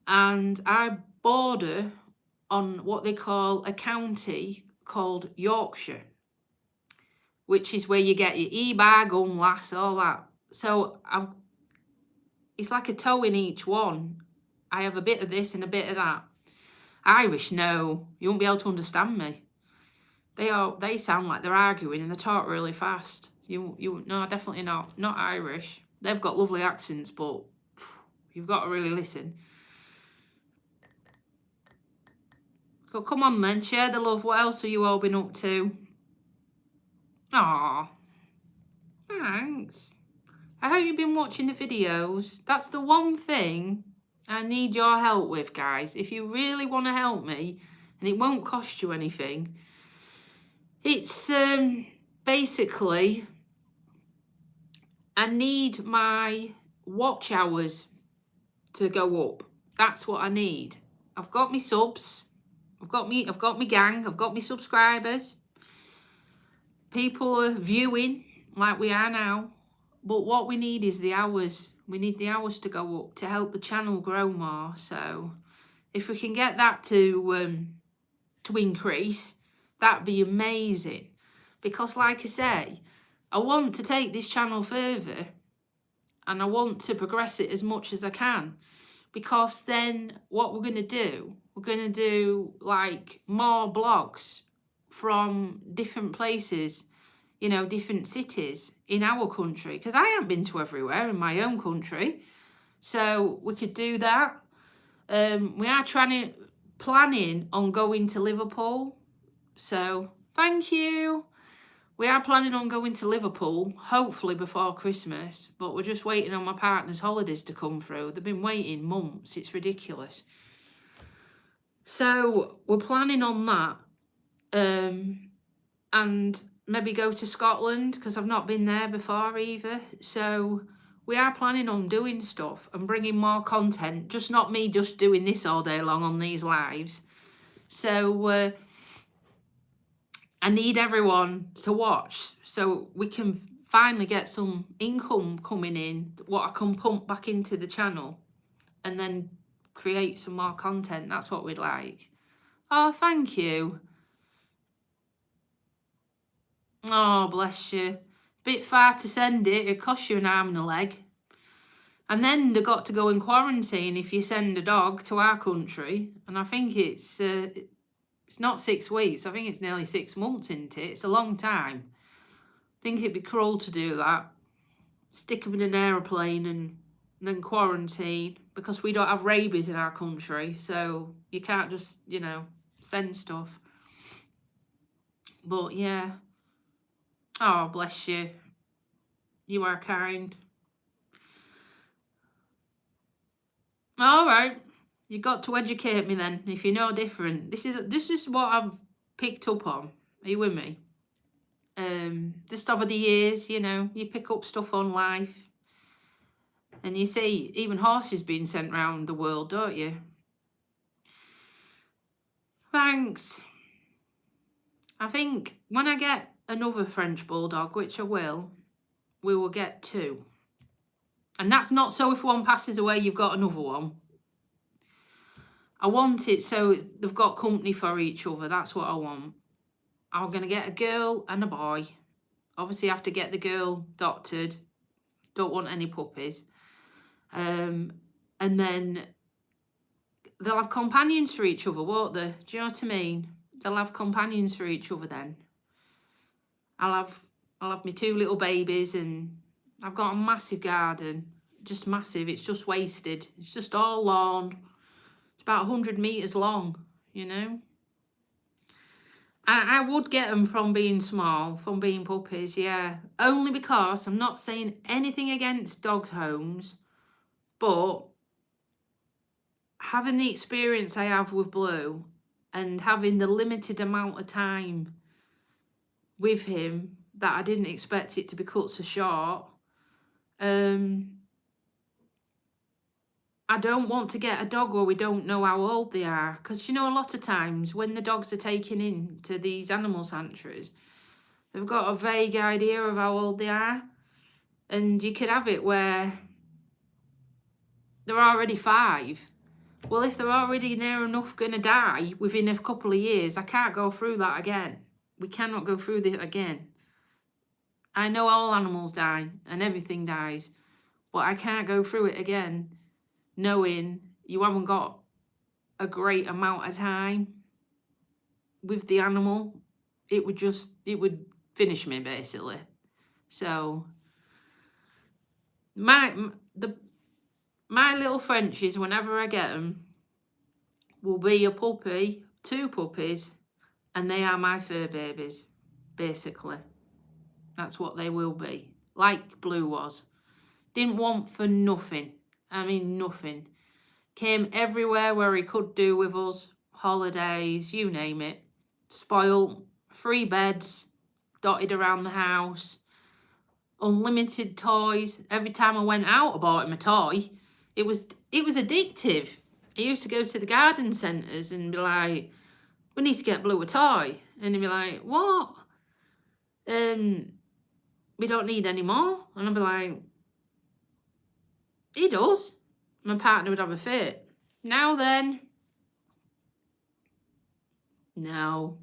And I border on what they call a county called Yorkshire, which is where you get your e-bag, unlass, all that. So it's like a toe in each one. I have a bit of this and a bit of that. Irish, no, you won't be able to understand me. They sound like they're arguing and they talk really fast. No, definitely not. Not Irish. They've got lovely accents, but you've got to really listen. So come on, man, share the love. What else have you all been up to? Aw, thanks. I hope you've been watching the videos. That's the one thing I need your help with, guys. If you really want to help me, and it won't cost you anything, it's basically, I need my watch hours to go up. That's what I need. I've got me subs. I've got me gang. I've got me subscribers. People are viewing like we are now. But what we need is the hours. We need the hours to go up to help the channel grow more. So if we can get that to increase, that'd be amazing. Because like I say, I want to take this channel further and I want to progress it as much as I can. Because then what we're going to do like more blogs from different places, you know, different cities in our country, because I haven't been to everywhere in my own country. So we could do that. We are planning on going to Liverpool. So thank you. We are planning on going to Liverpool, hopefully before Christmas, but we're just waiting on my partner's holidays to come through. They've been waiting months. It's ridiculous. So we're planning on that. And maybe go to Scotland, because I've not been there before either. So we are planning on doing stuff and bringing more content, just not me just doing this all day long on these lives. So I need everyone to watch so we can finally get some income coming in, what I can pump back into the channel and then create some more content. That's what we'd like. Oh, thank you. Oh, bless you. Bit far to send it. It costs you an arm and a leg. And then they got to go in quarantine if you send a dog to our country. And I think it's not 6 weeks. I think it's nearly 6 months, isn't it? It's a long time. I think it'd be cruel to do that. Stick them in an aeroplane and then quarantine, because we don't have rabies in our country. So you can't just, you know, send stuff. But yeah. Oh, bless you. You are kind. All right. You got to educate me then, if you're no different. This is what I've picked up on. Are you with me? Just over the years, you know, you pick up stuff on life. And you see even horses being sent around the world, don't you? Thanks. I think when I get another French Bulldog, which I will, we will get 2. And that's not so if one passes away, you've got another one. I want it so they've got company for each other. That's what I want. I'm going to get a girl and a boy. Obviously, I have to get the girl doctored. Don't want any puppies. And then they'll have companions for each other, won't they? Do you know what I mean? They'll have companions for each other then. I'll have my 2 little babies, and I've got a massive garden. Just massive. It's just wasted. It's just all lawn. It's about 100 metres long, you know. I would get them from being small, from being puppies, yeah. Only because I'm not saying anything against dogs' homes, but having the experience I have with Blue and having the limited amount of time with him that I didn't expect it to be cut so short, I don't want to get a dog where we don't know how old they are. Because, you know, a lot of times when the dogs are taken into these animal sanctuaries, they've got a vague idea of how old they are. And you could have it where they're already 5. Well, if they're already near enough going to die within a couple of years, I can't go through that again. We cannot go through that again. I know all animals die and everything dies, but I can't go through it again knowing you haven't got a great amount of time with the animal. It would finish me basically. So my little Frenchies, whenever I get them, will be a puppy, 2 puppies, and they are my fur babies, basically. That's what they will be, like Blue was. Didn't want for nothing. I mean, nothing. Came everywhere where he could do with us, holidays, you name it. Spoiled, 3 beds, dotted around the house, unlimited toys. Every time I went out, I bought him a toy. It was addictive. I used to go to the garden centres and be like, we need to get Blue a toy. And he'd be like, what? We don't need any more. And I'd be like, he does. My partner would have a fit. Now then, no.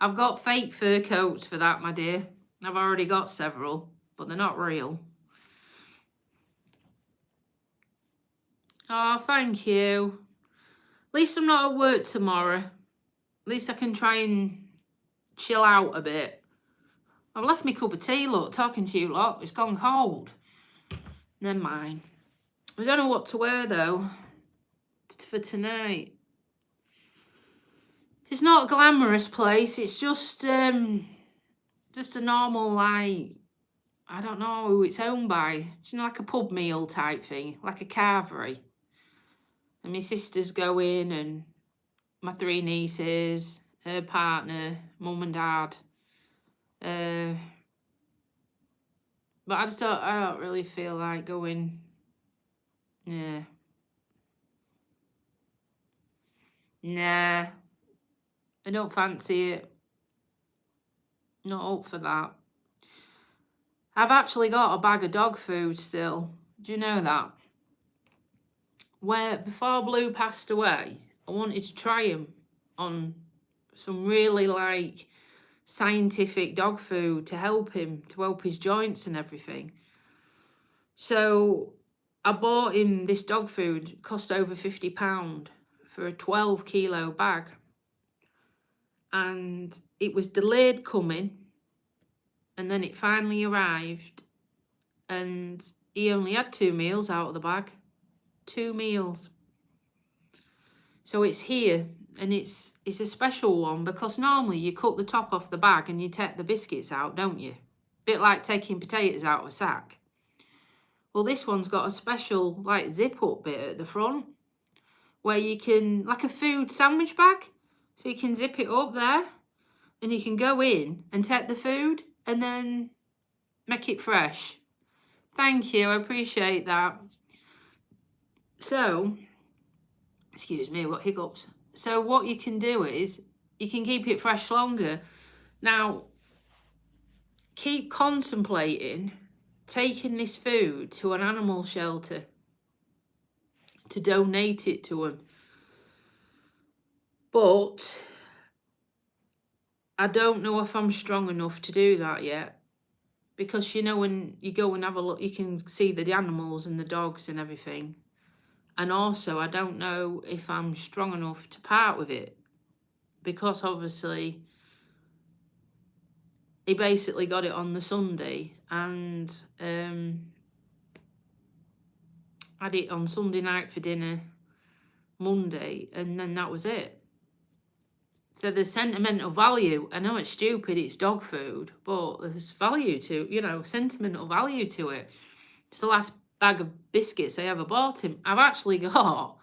I've got fake fur coats for that, my dear. I've already got several, but they're not real. Oh, thank you. At least I'm not at work tomorrow. At least I can try and chill out a bit. I've left my cup of tea, look, talking to you lot. It's gone cold. Never mind. I don't know what to wear, though, for tonight. It's not a glamorous place. It's just a normal, like, I don't know who it's owned by. It's like a pub meal type thing, like a carvery. And my sisters go in, and my 3 nieces, her partner, mum and dad. But I don't really feel like going. Yeah. Nah. I don't fancy it. Not up for that. I've actually got a bag of dog food still. Do you know that? Where before Blue passed away, I wanted to try him on some really like scientific dog food to help him, to help his joints and everything. So I bought him this dog food. It cost over £50 for a 12-kilo bag. And it was delayed coming, and then it finally arrived, and he only had 2 meals out of the bag. 2 meals. So it's here, and it's a special one, because normally you cut the top off the bag and you take the biscuits out, don't you? Bit like taking potatoes out of a sack. Well, this one's got a special like zip up bit at the front where you can, like a food sandwich bag, so you can zip it up there and you can go in and take the food and then make it fresh. Thank you, I appreciate that. So, excuse me, what hiccups. So what you can do is you can keep it fresh longer. Now, keep contemplating taking this food to an animal shelter to donate it to them. But I don't know if I'm strong enough to do that yet. Because, you know, when you go and have a look, you can see the animals and the dogs and everything. And also, I don't know if I'm strong enough to part with it. Because, obviously, he basically got it on the Sunday. And had it on Sunday night for dinner, Monday. And then that was it. So there's sentimental value. I know it's stupid, it's dog food, but there's value to, sentimental value to it. It's the last bag of biscuits I ever bought him. I've actually got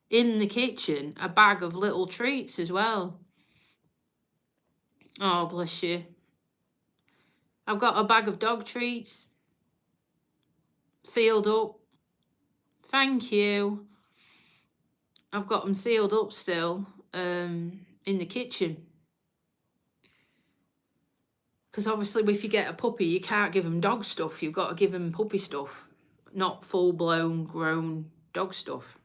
in the kitchen a bag of little treats as well. Oh, bless you. I've got a bag of dog treats sealed up. Thank you. I've got them sealed up still in the kitchen. Because obviously if you get a puppy, you can't give them dog stuff. You've got to give them puppy stuff, not full-blown grown dog stuff.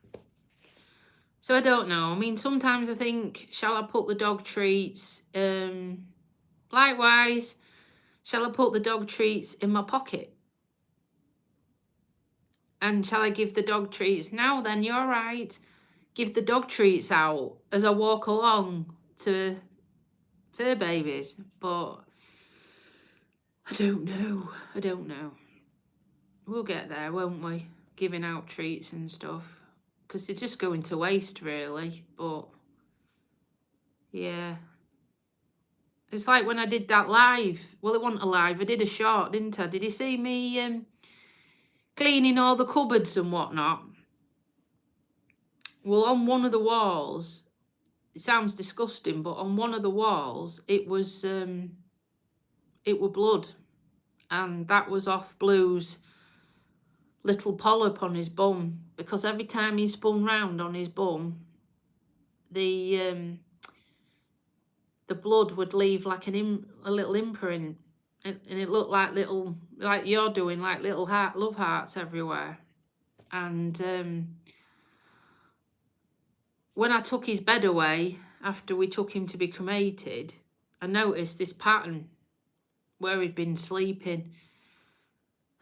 So I don't know. I mean, sometimes I think, shall I put the dog treats, likewise, shall I put the dog treats in my pocket? And shall I give the dog treats? Now then, you're right. Give the dog treats out as I walk along to fur babies. But I don't know. We'll get there, won't we? Giving out treats and stuff. Because they're just going to waste, really. But, yeah. It's like when I did that live. Well, it wasn't a live. I did a short, didn't I? Did you see me cleaning all the cupboards and whatnot? Well, on one of the walls, it sounds disgusting, but on one of the walls, it was blood. And that was off Blue's little polyp on his bum, because every time he spun round on his bum, the blood would leave like a little imprint, and it looked like little, like you're doing, like little love hearts everywhere. And when I took his bed away after we took him to be cremated, I noticed this pattern where he'd been sleeping,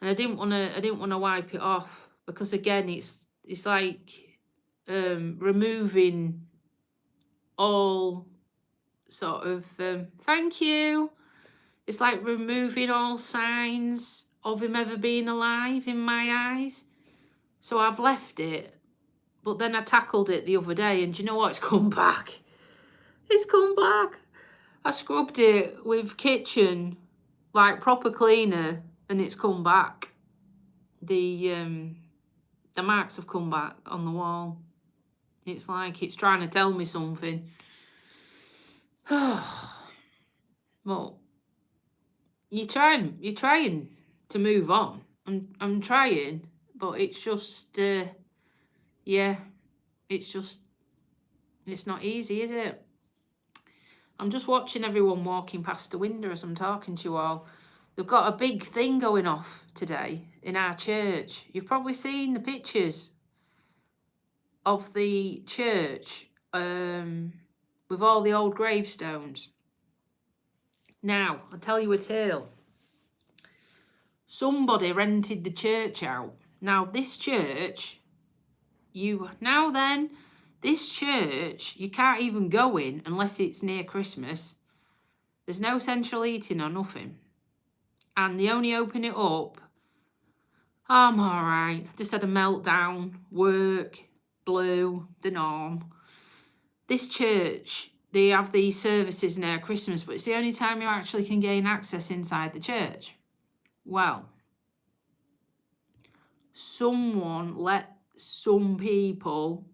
and I didn't want to wipe it off, because again, it's like removing all sort of thank you. It's like removing all signs of him ever being alive in my eyes. So I've left it, but then I tackled it the other day, and do you know what? It's come back. It's come back. I scrubbed it with kitchen, like proper cleaner, and it's come back. The marks have come back on the wall. It's like it's trying to tell me something. Well, you're trying to move on. I'm trying, but it's just yeah, it's not easy, is it? I'm just watching everyone walking past the window as I'm talking to you all. They've got a big thing going off today in our church. You've probably seen the pictures of the church with all the old gravestones. Now, I'll tell you a tale. Somebody rented the church out. Now, this church, this church, you can't even go in unless it's near Christmas. There's no central heating or nothing. And they only open it up. I'm all right. Just had a meltdown. Work, Blue, the norm. This church, they have these services near Christmas, but it's the only time you actually can gain access inside the church. Well, someone let some people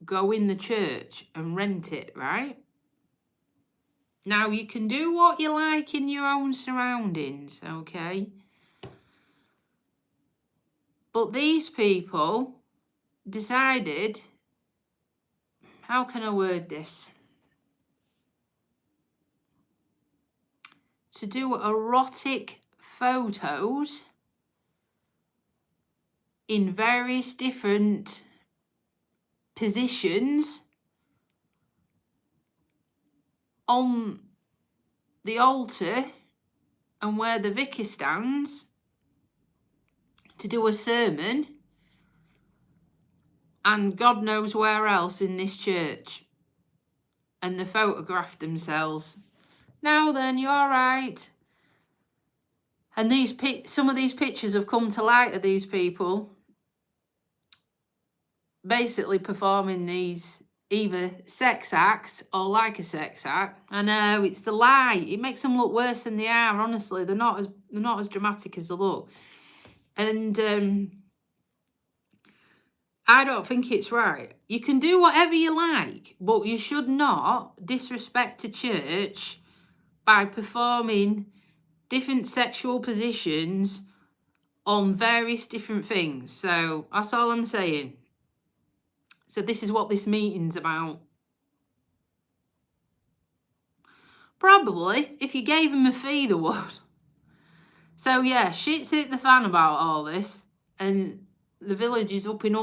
go in the church and rent it, right? Now, you can do what you like in your own surroundings, okay? But these people decided, how can I word this? To do erotic photos in various different positions on the altar and where the vicar stands to do a sermon, and God knows where else in this church. And they photographed themselves. Now then, you're right. And some of these pictures have come to light of these people basically performing these either sex acts or like a sex act. I know, it's the lie. It makes them look worse than they are, honestly. They're not as dramatic as they look. And I don't think it's right. You can do whatever you like, but you should not disrespect a church by performing different sexual positions on various different things. So that's all I'm saying. So this is what this meeting's about. Probably, if you gave them a fee, they would. So yeah, shit's hit the fan about all this, and the village is up in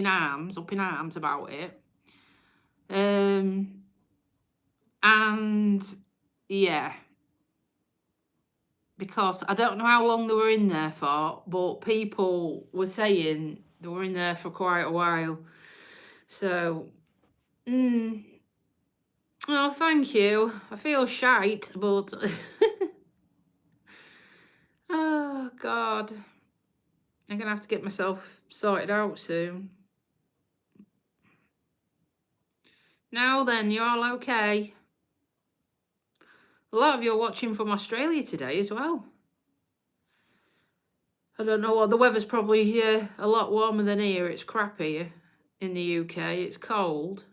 arms about it. And yeah, because I don't know how long they were in there for, but people were saying they were in there for quite a while. So, oh, thank you. I feel shite, but oh God, I'm gonna have to get myself sorted out soon. Now then, you're all okay? A lot of you are watching from Australia today as well. I don't know what, the weather's probably a lot warmer than here. It's crap here in the UK. It's cold.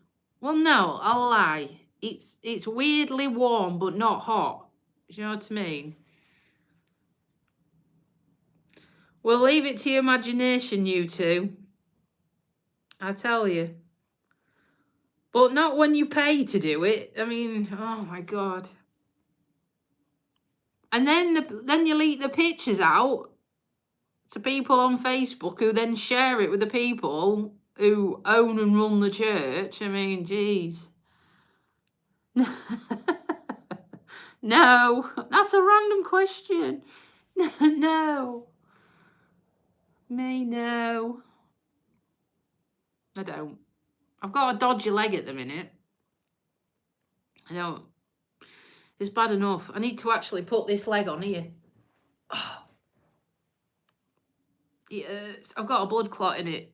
Well, no, I'll lie. It's weirdly warm, but not hot. Do you know what I mean? We'll leave it to your imagination, you two. I tell you. But not when you pay to do it. I mean, oh my God. And then you leak the pictures out to people on Facebook who then share it with the people who own and run the church. I mean, geez. No, that's a random question. No. Me, no. I don't. I've got a dodgy leg at the minute. I don't. It's bad enough. I need to actually put this leg on here. Oh. Yes, I've got a blood clot in it.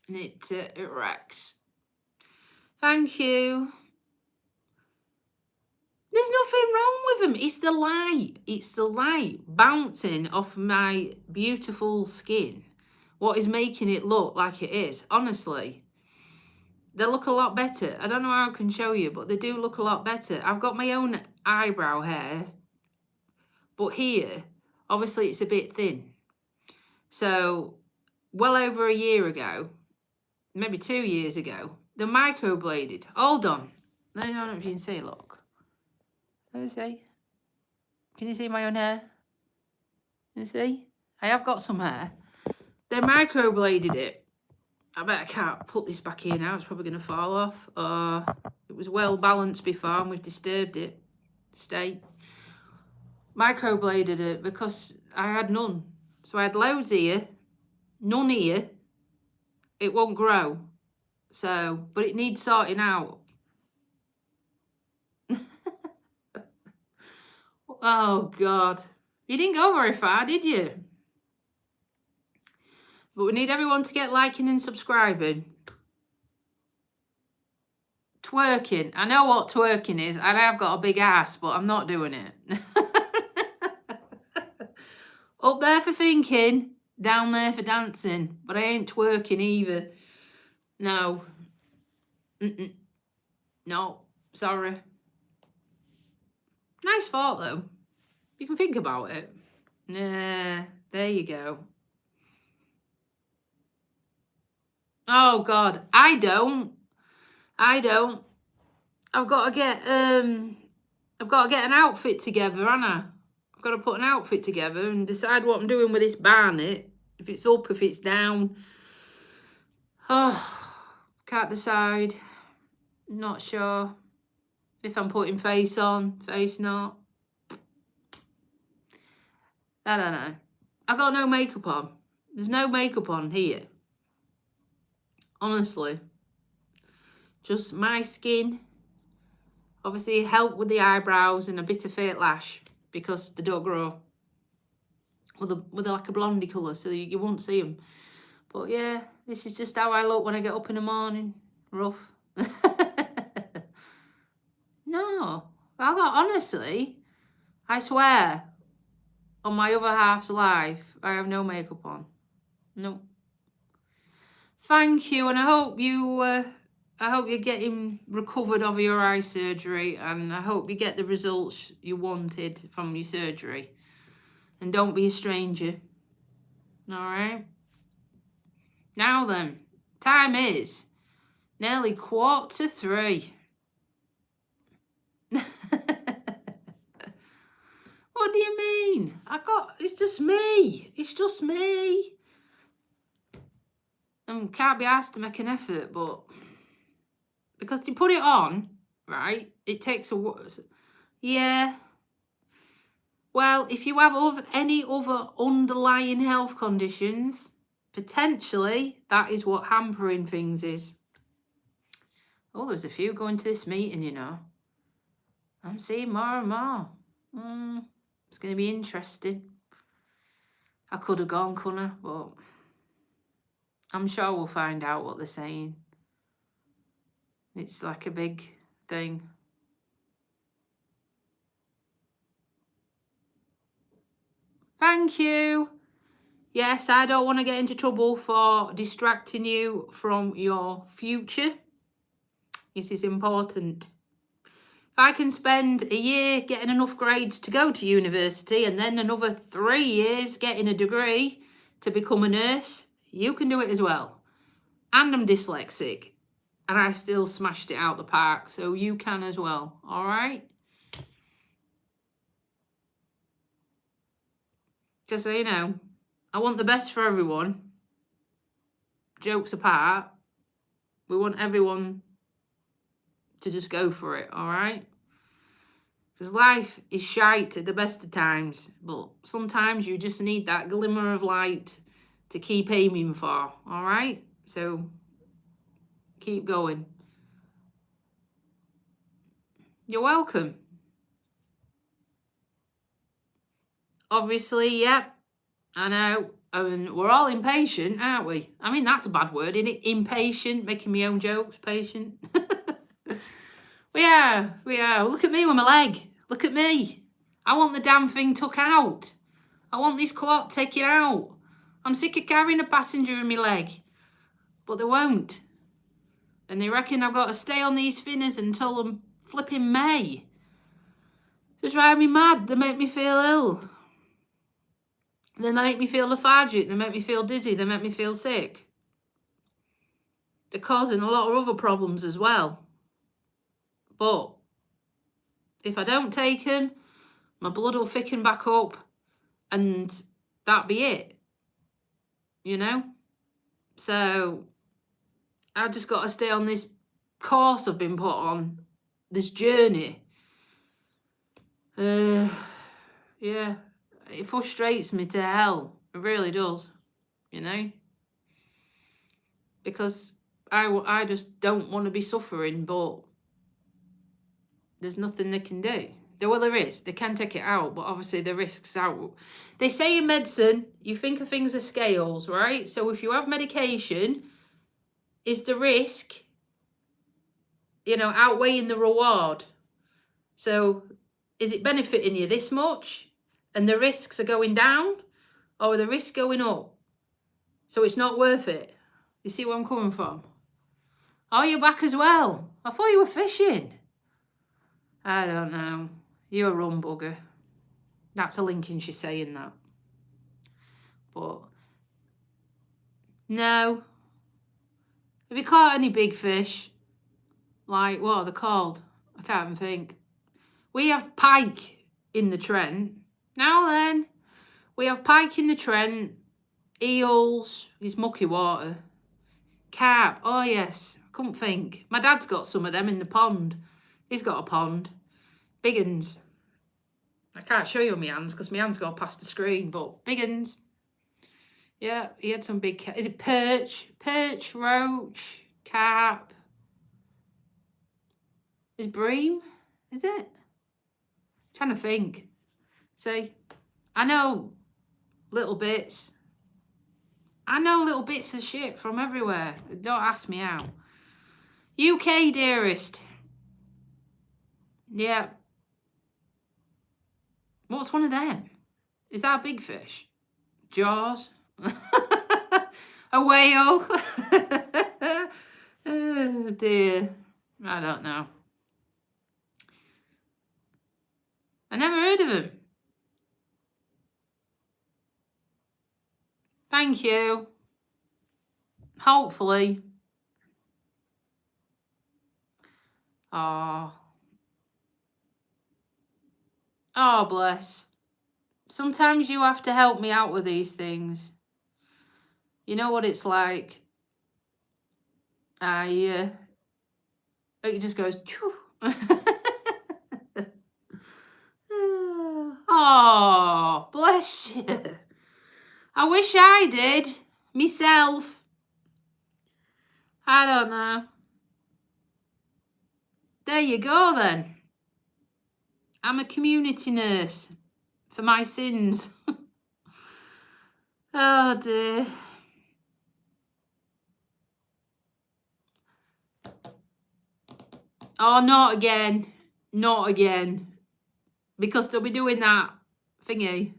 And it wrecks. Thank you. There's nothing wrong with them. It's the light. It's the light bouncing off my beautiful skin. What is making it look like it is. Honestly. They look a lot better. I don't know how I can show you, but they do look a lot better. I've got my own eyebrow hair. But here, obviously it's a bit thin. So, well over a year ago, maybe 2 years ago, they microbladed. Hold on. I don't know if you can see, look. Can you see? Can you see my own hair? Can you see? I have got some hair. They microbladed it. I bet I can't put this back here now. It's probably going to fall off. It was well balanced before and we've disturbed it. Stay. Microbladed it because I had none. So I had loads here, none here. It won't grow. So, but it needs sorting out. Oh, God. You didn't go very far, did you? But we need everyone to get liking and subscribing. Twerking. I know what twerking is. And I have got a big ass, but I'm not doing it. Up there for thinking, down there for dancing. But I ain't twerking either. No. No. Sorry. Nice thought, though. You can think about it. Nah. There you go. Oh, God. I don't. I've got to get an outfit together, haven't I? I've got to put an outfit together and decide what I'm doing with this barnet. If it's up, if it's down. Oh, can't decide. Not sure. If I'm putting face on, face not. I don't know. I've got no makeup on. There's no makeup on here. Honestly. Just my skin. Obviously help with the eyebrows and a bit of fake lash because they don't grow. With like a blondie colour so you won't see them. But yeah, this is just how I look when I get up in the morning. Rough. No. Honestly, I swear, on my other half's life, I have no makeup on. No. Thank you, and I hope you're getting recovered of your eye surgery, and I hope you get the results you wanted from your surgery. And don't be a stranger. All right? Now then, time is nearly 2:45. What do you mean? It's just me. It's just me. Can't be asked to make an effort, but because to put it on, right, it takes a... Yeah. Well, if you have any other underlying health conditions, potentially that is what hampering things is. Oh, there's a few going to this meeting, you know. I'm seeing more and more. It's going to be interesting. I could have gone, couldn't I? But I'm sure we'll find out what they're saying. It's like a big thing. Thank you. Yes, I don't want to get into trouble for distracting you from your future. This is important. If I can spend a year getting enough grades to go to university and then another 3 years getting a degree to become a nurse, you can do it as well. And I'm dyslexic, and I still smashed it out the park, so you can as well, all right? Just so you know, I want the best for everyone. Jokes apart, we want everyone to just go for it, all right? Because life is shite at the best of times, but sometimes you just need that glimmer of light to keep aiming for, all right? So keep going. You're welcome. Obviously, yep, I know. I mean, we're all impatient, aren't we? I mean, that's a bad word, isn't it? Impatient, making my own jokes, patient. We are. Look at me with my leg. Look at me. I want the damn thing took out. I want this clot taken out. I'm sick of carrying a passenger in my leg. But they won't. And they reckon I've got to stay on these thinners until I'm flipping May. They drive me mad. They make me feel ill. They make me feel lethargic. They make me feel dizzy. They make me feel sick. They're causing a lot of other problems as well. But if I don't take them, my blood will thicken back up and that'll be it. You know? So I've just got to stay on this course I've been put on, this journey. Yeah, it frustrates me to hell. It really does, you know? Because I just don't want to be suffering, but there's nothing they can do. Well, there is. They can take it out, but obviously the risk's out. They say in medicine, you think of things as scales, right? So if you have medication, is the risk, outweighing the reward? So is it benefiting you this much and the risks are going down, or are the risks going up? So it's not worth it. You see where I'm coming from? Oh, you're back as well. I thought you were fishing. I don't know. You're a rum bugger. That's a Lincolnshire saying that. But no. Have you caught any big fish? Like, what are they called? I can't even think. We have pike in the Trent. Now then, we have pike in the Trent, eels, it's mucky water, carp, oh yes, couldn't think. My dad's got some of them in the pond. He's got a pond. Big uns. I can't show you my hands because my hands go past the screen, but big uns. Yeah, he had some big, is it perch, roach, carp. Is bream? Is it? I'm trying to think. See, I know little bits. I know little bits of shit from everywhere. Don't ask me how. UK, dearest. Yeah. What's one of them? Is that a big fish? Jaws? A whale? Oh dear. I don't know. I never heard of him. Thank you. Hopefully. Oh. Oh, bless. Sometimes you have to help me out with these things. You know what it's like. It just goes, oh, bless you. I wish I did. Myself. I don't know. There you go then. I'm a community nurse for my sins. Oh dear. Oh, not again. Not again. Because they'll be doing that thingy.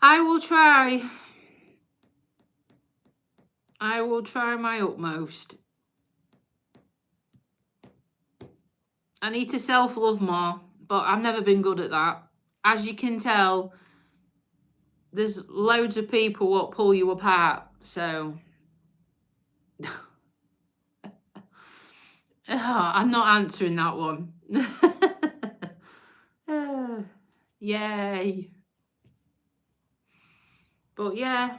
I will try. I will try my utmost. I need to self-love more, but I've never been good at that. As you can tell, there's loads of people what pull you apart, so I'm not answering that one. Yay. But yeah.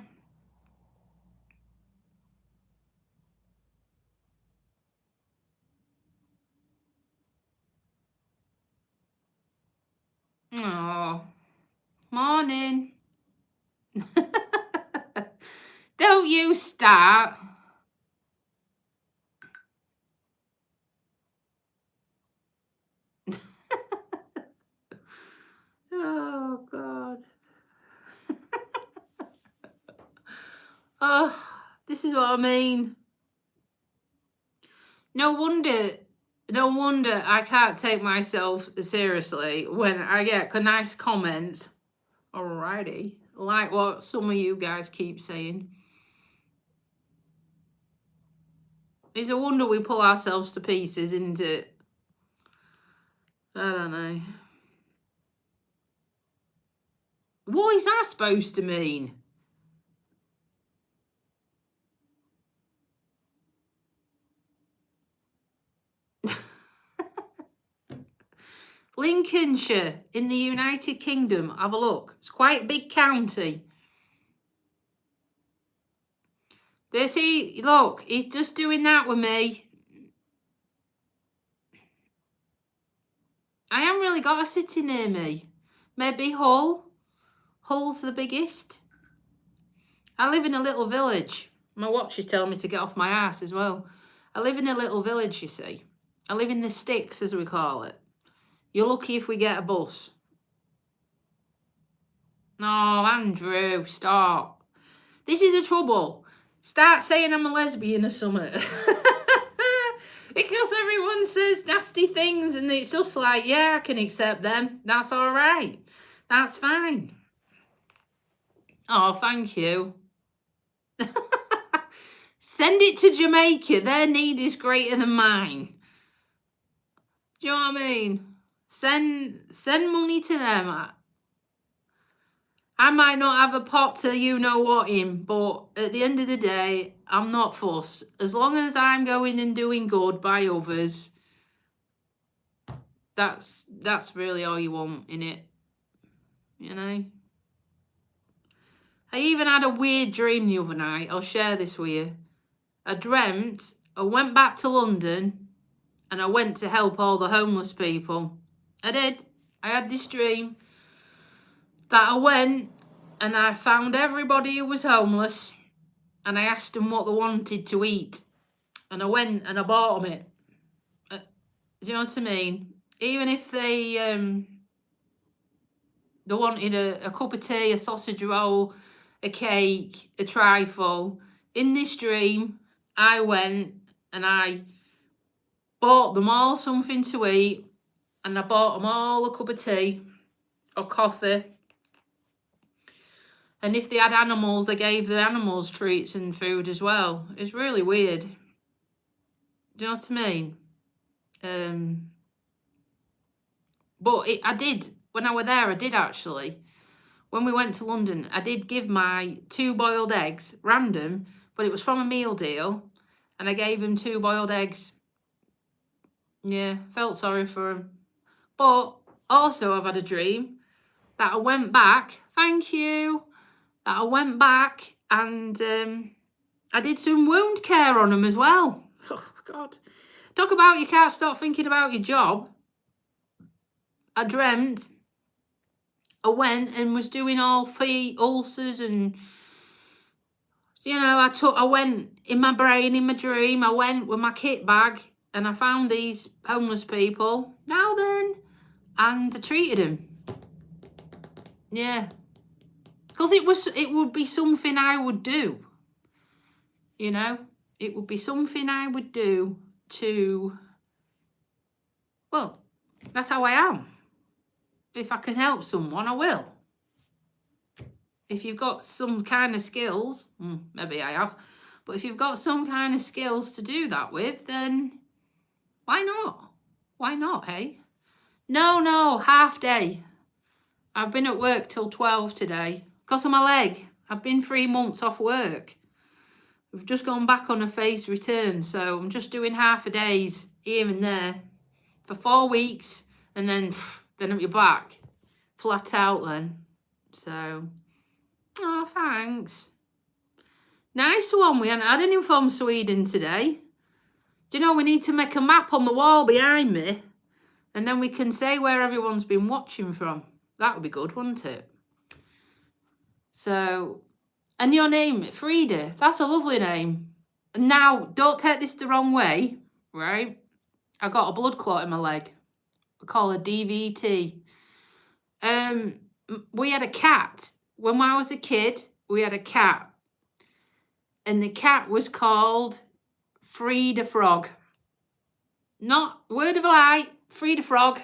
Oh, morning. Don't you start. Oh, God. Oh, this is what I mean. No wonder I can't take myself seriously when I get a nice comment. Alrighty. Like what some of you guys keep saying. It's a wonder we pull ourselves to pieces, isn't it? I don't know. What is that supposed to mean? Lincolnshire in the United Kingdom. Have a look. It's quite a big county. Look, he's just doing that with me. I haven't really got a city near me. Maybe Hull. Hull's the biggest. I live in a little village. My watch is telling me to get off my ass as well. I live in a little village, you see. I live in the sticks, as we call it. You're lucky if we get a bus. No, Andrew, stop. This is the trouble. Start saying I'm a lesbian or something. Because everyone says nasty things and it's just like, yeah, I can accept them. That's all right. That's fine. Oh, thank you. Send it to Jamaica. Their need is greater than mine. Do you know what I mean? Send money to them. I might not have a pot to you know what in, but at the end of the day, I'm not fussed. As long as I'm going and doing good by others, that's really all you want in it. You know? I even had a weird dream the other night. I'll share this with you. I dreamt I went back to London and I went to help all the homeless people. I did. I had this dream that I went and I found everybody who was homeless and I asked them what they wanted to eat. And I went and I bought them it. Do you know what I mean? Even if they wanted a cup of tea, a sausage roll, a cake, a trifle. In this dream, I went and I bought them all something to eat, and I bought them all a cup of tea or coffee. And if they had animals, I gave the animals treats and food as well. It's really weird. Do you know what I mean? But I did, when I was there, I did actually. When we went to London, I did give my 2 boiled eggs, random, but it was from a meal deal. And I gave him 2 boiled eggs. Yeah, felt sorry for him. But also I've had a dream that I went back, thank you, that I went back and I did some wound care on him as well. Oh, God. Talk about you can't stop thinking about your job. I dreamt I went and was doing all feet ulcers and, you know, I went in my brain, in my dream, I went with my kit bag and I found these homeless people, now then, and I treated them. Yeah. Because it would be something I would do. You know, it would be something I would do to, well, that's how I am. If I can help someone, I will. If you've got some kind of skills, maybe I have, but if you've got some kind of skills to do that with, then why not? Why not, hey? No, half day. I've been at work till 12 today because of my leg. I've been 3 months off work. We've just gone back on a phased return, so I'm just doing half a days here and there for 4 weeks, and then I'll be back flat out then. So, oh, thanks. Nice one. We hadn't had any from Sweden today. Do you know, we need to make a map on the wall behind me, and then we can say where everyone's been watching from. That would be good, wouldn't it? So, and your name, Frida, that's a lovely name. Now, don't take this the wrong way, right? I got a blood clot in my leg. We call it DVT. We had a cat. When I was a kid, we had a cat. And the cat was called Frida Frog. Not word of a lie, Frida Frog.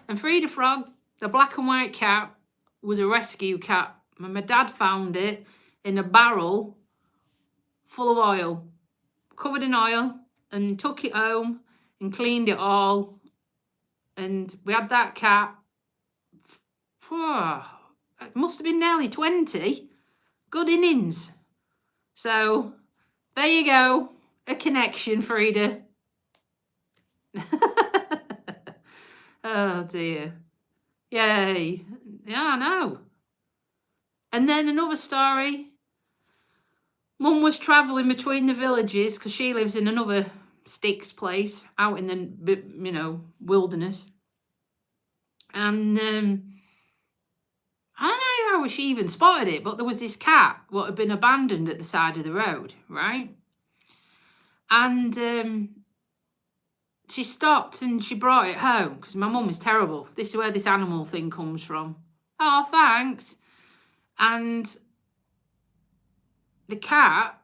And Frida Frog, the black and white cat, was a rescue cat. And my dad found it in a barrel full of oil, covered in oil, and took it home and cleaned it all. And we had that cat, it must have been nearly 20. Good innings. So, there you go. A connection, Frida. Oh, dear. Yay. Yeah, I know. And then another story. Mum was travelling between the villages because she lives in another sticks place out in the, you know, wilderness. And I don't know how she even spotted it, but there was this cat what had been abandoned at the side of the road, right? And she stopped and she brought it home because my mum is terrible. This is where this animal thing comes from. Oh, thanks. And the cat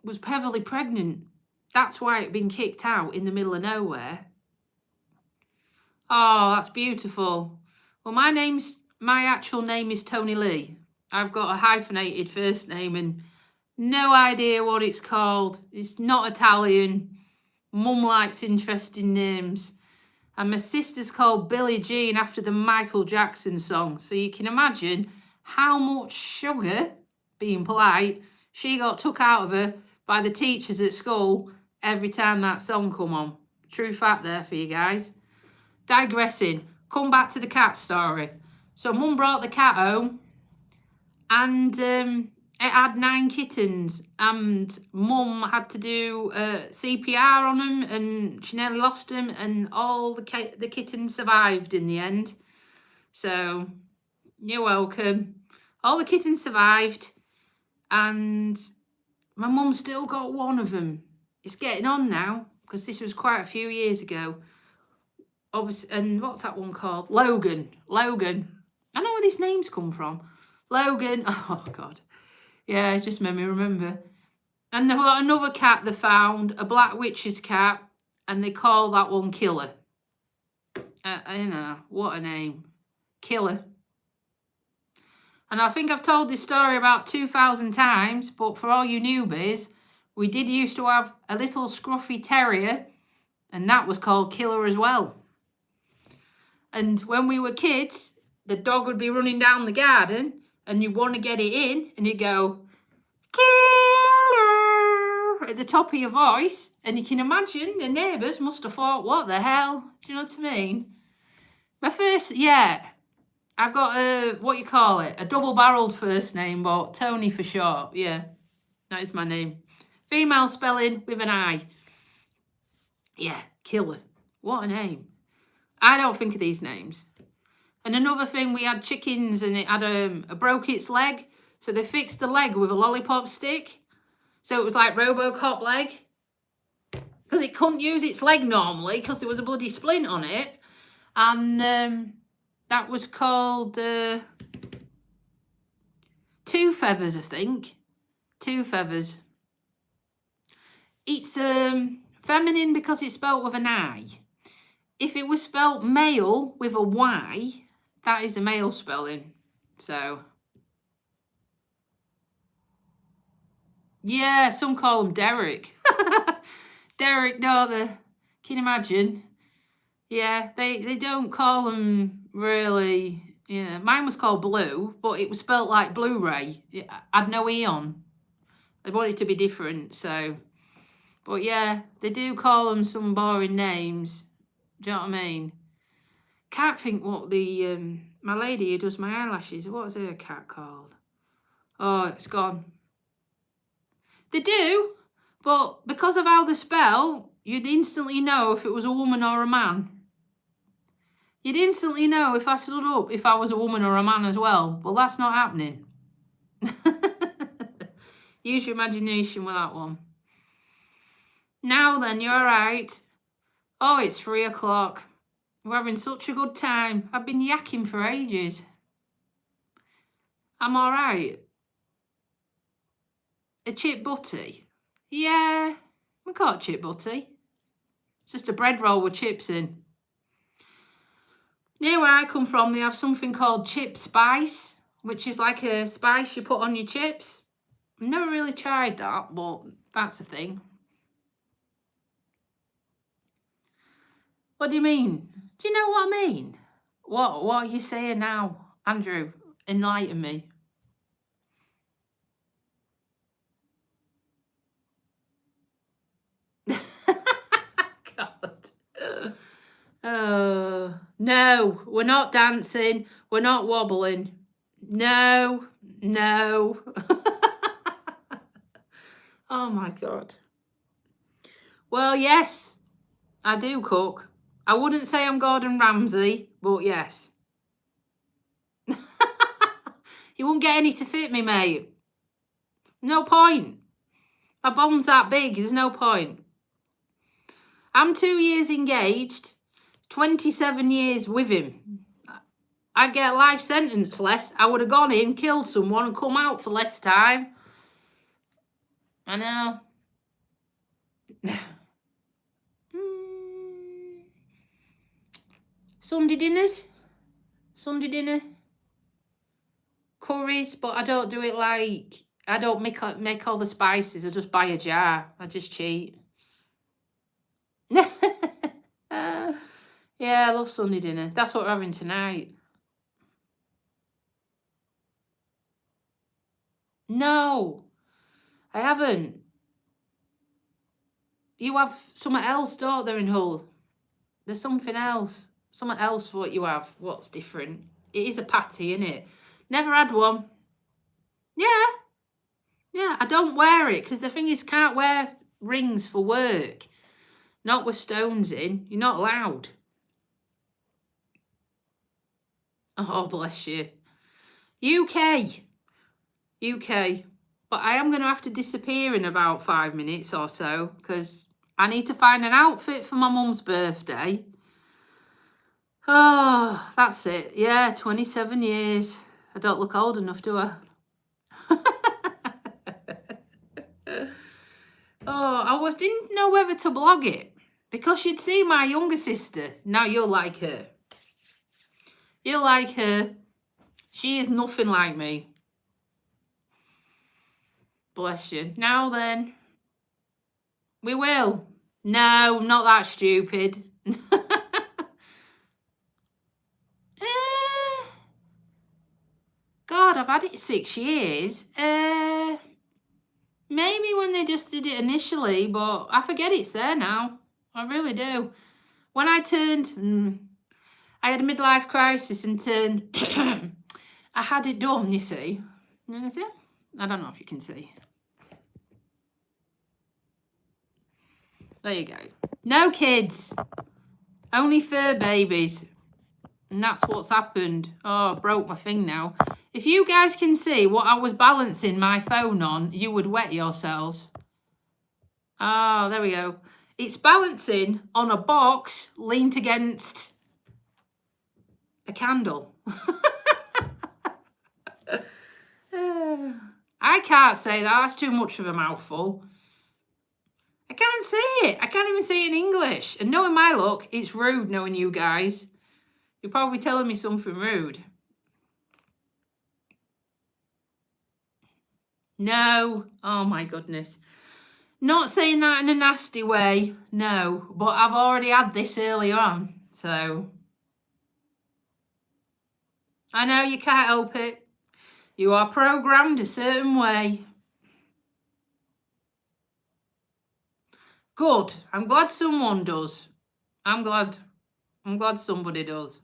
was heavily pregnant. That's why it'd been kicked out in the middle of nowhere. Oh, that's beautiful. Well, my actual name is Tony Lee. I've got a hyphenated first name and no idea what it's called. It's not Italian. Mum likes interesting names. And my sister's called Billie Jean after the Michael Jackson song. So you can imagine how much sugar, being polite, she got took out of her by the teachers at school every time that song come on. True fact there for you guys. Digressing, come back to the cat story. So Mum brought the cat home and it had 9 kittens and Mum had to do CPR on them and she nearly lost them and all the kittens survived in the end. So, you're welcome. All the kittens survived and my mum still got one of them. It's getting on now because this was quite a few years ago. Obviously, and what's that one called? Logan. I know where these names come from. Logan. Oh, God. Yeah, it just made me remember. And they've got another cat they found, a black witch's cat, and they call that one Killer. You know, what a name. Killer. And I think I've told this story about 2,000 times, but for all you newbies, we did used to have a little scruffy terrier, and that was called Killer as well. And when we were kids, the dog would be running down the garden, and you'd want to get it in, and you'd go, Killer, at the top of your voice, and you can imagine the neighbours must have thought, what the hell? Do you know what I mean? My first, yeah, I've got a, what you call it, a double-barreled first name, but Tony for short. Yeah, that is my name. Female spelling with an I. Yeah, Killer. What a name. I don't think of these names. And another thing, we had chickens and it had broke its leg. So they fixed the leg with a lollipop stick. So it was like Robocop leg. Because it couldn't use its leg normally because there was a bloody splint on it. And that was called Two Feathers, I think. Two Feathers. It's feminine because it's spelt with an I. If it was spelt male with a Y, that is a male spelling. So, yeah, some call him Derek. Derek, don't they? Can you imagine? Yeah, they don't call him really, you know. Mine was called Blue, but it was spelt like Blu-ray. It had no E on. They wanted it to be different, so. But yeah, they do call them some boring names. Do you know what I mean? Can't think what the my lady who does my eyelashes, what was her cat called? Oh, it's gone. They do, but because of how they spell, you'd instantly know if it was a woman or a man. You'd instantly know if I stood up if I was a woman or a man as well. Well, that's not happening. Use your imagination with that one. Now then, you're right. Oh, it's 3 o'clock. We're having such a good time. I've been yakking for ages. I'm all right. A chip butty? Yeah, we call it chip butty. It's just a bread roll with chips in. Near where I come from, they have something called chip spice, which is like a spice you put on your chips. I've never really tried that, but that's a thing. What do you mean? Do you know what I mean? What are you saying now? Andrew, enlighten me. God. No, we're not dancing. We're not wobbling. No. Oh my God. Well, yes, I do cook. I wouldn't say I'm Gordon Ramsay, but yes. You won't get any to fit me, mate. No point. My bum's that big, there's no point. I'm 2 years engaged, 27 years with him. I'd get a life sentence less. I would have gone in, killed someone and come out for less time. I know. Sunday dinners. Sunday dinner. Curries, but I don't do it like, I don't make all the spices. I just buy a jar. I just cheat. Yeah, I love Sunday dinner. That's what we're having tonight. No, I haven't. You have something else, don't there, in Hull? There's something else. Something else what you have. What's different? It is a patty, isn't it? Never had one. Yeah. Yeah, I don't wear it because the thing is, can't wear rings for work. Not with stones in. You're not allowed. Oh, bless you. UK. But I am going to have to disappear in about 5 minutes or so because I need to find an outfit for my mum's birthday. Oh, that's it. Yeah, 27 years. I don't look old enough, do I? Oh, didn't know whether to blog it. Because you'd see my younger sister. Now you'll like her. You'll like her. She is nothing like me. Bless you. Now then. We will. No, not that stupid. God, I've had it 6 years. Maybe when they just did it initially, but I forget it's there now. I really do. When I turned, I had a midlife crisis and turned, I had it done, you see. You see? I don't know if you can see. There you go. No kids. Only fur babies. And that's what's happened. Oh, I broke my thing now. If you guys can see what I was balancing my phone on, you would wet yourselves. Oh, there we go. It's balancing on a box leaned against a candle. I can't say that. That's too much of a mouthful. I can't say it. I can't even say it in English. And knowing my luck, it's rude knowing you guys. You're probably telling me something rude. No. Oh, my goodness. Not saying that in a nasty way. No. But I've already had this earlier on. So. I know you can't help it. You are programmed a certain way. Good. I'm glad someone does. I'm glad somebody does.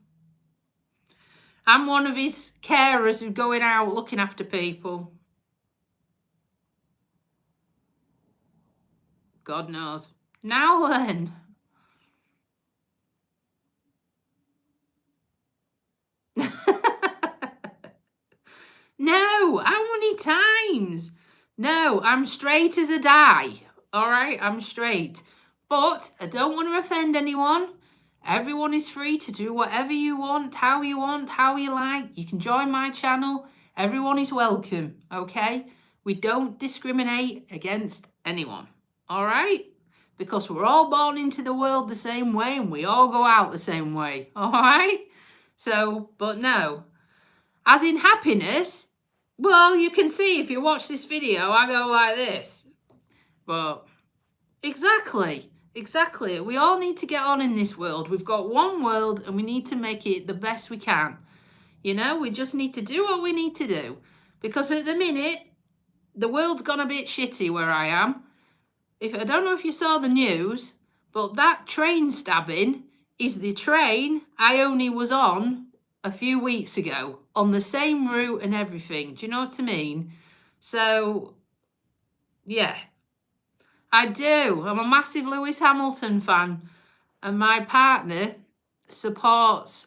I'm one of his carers who's going out looking after people. God knows. Now then. No, how many times? No, I'm straight as a die. All right, I'm straight. But I don't want to offend anyone. Everyone is free to do whatever you want, how you like. You can join my channel. Everyone is welcome, okay? We don't discriminate against anyone, all right? Because we're all born into the world the same way and we all go out the same way, all right? So, but no. As in happiness, well, you can see if you watch this video, I go like this. But exactly. We all need to get on in this world. We've got one world and we need to make it the best we can. You know, we just need to do what we need to do. Because at the minute, the world's gone a bit shitty where I am. I don't know if you saw the news, but that train stabbing is the train I only was on a few weeks ago. On the same route and everything. Do you know what I mean? So, yeah. I do. I'm a massive Lewis Hamilton fan. And my partner supports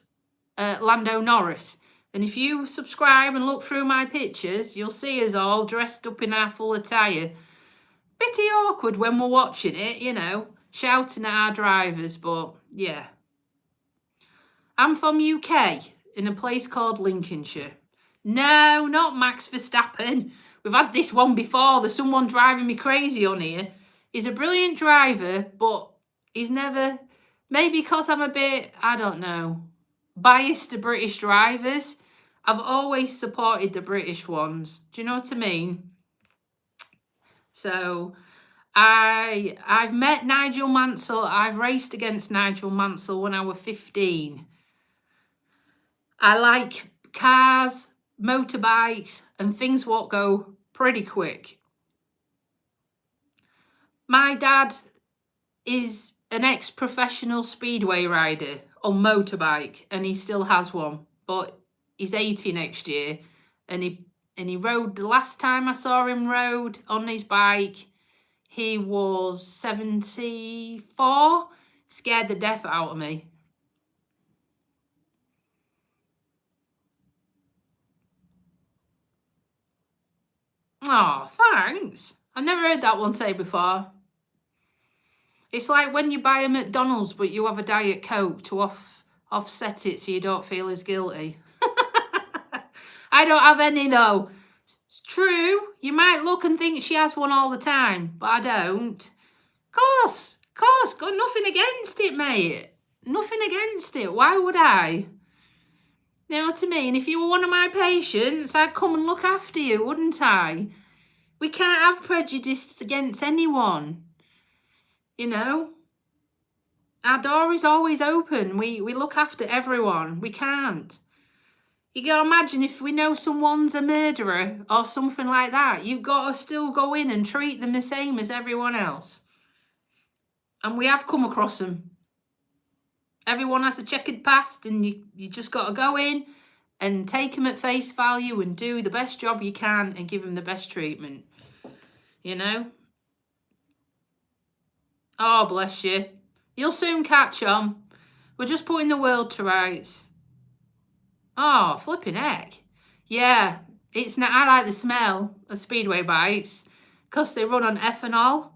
Lando Norris. And if you subscribe and look through my pictures, you'll see us all dressed up in our full attire. Bitty awkward when we're watching it, you know, shouting at our drivers. But, yeah. I'm from UK, in a place called Lincolnshire. No, not Max Verstappen. We've had this one before. There's someone driving me crazy on here. He's a brilliant driver, but he's never... Maybe because I'm a bit, I don't know, biased to British drivers. I've always supported the British ones. Do you know what I mean? So, I've met Nigel Mansell. I've raced against Nigel Mansell when I was 15. I like cars, motorbikes, and things what go pretty quick. My dad is an ex-professional speedway rider on motorbike, and he still has one, but he's 80 next year, and he rode, the last time I saw him rode on his bike, he was 74, scared the death out of me. Oh, thanks. I never heard that one say before. It's like when you buy a McDonald's but you have a Diet Coke to offset it so you don't feel as guilty. I don't have any though. It's true. You might look and think she has one all the time, but I don't. Of course, got nothing against it, mate. Nothing against it. Why would I? You know what I mean? If you were one of my patients, I'd come and look after you, wouldn't I? We can't have prejudice against anyone. You know? Our door is always open. We look after everyone. We can't. You can imagine if we know someone's a murderer or something like that, you've got to still go in and treat them the same as everyone else. And we have come across them. Everyone has a checkered past, and you just got to go in and take them at face value and do the best job you can and give them the best treatment. You know? Oh, bless you. You'll soon catch on. We're just putting the world to rights. Oh, flipping heck. Yeah, it's not. I like the smell of Speedway bikes because they run on ethanol.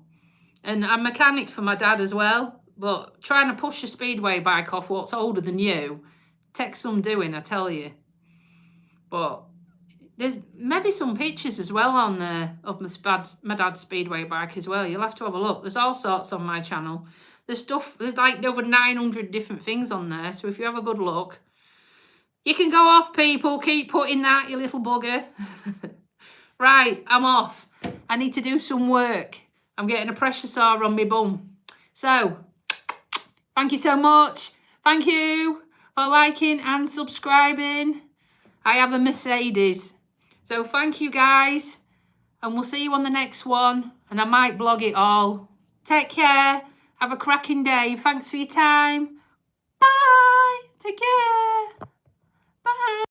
And I'm a mechanic for my dad as well. But trying to push a Speedway bike off what's older than you takes some doing, I tell you. But there's maybe some pictures as well on there of my dad's Speedway bike as well. You'll have to have a look. There's all sorts on my channel. There's like over 900 different things on there. So if you have a good look, you can go off, people. Keep putting that, you little bugger. Right, I'm off. I need to do some work. I'm getting a pressure sore on my bum. So, thank you so much. Thank you for liking and subscribing. I have a Mercedes. So thank you guys. And we'll see you on the next one. And I might blog it all. Take care. Have a cracking day. Thanks for your time. Bye. Take care. Bye.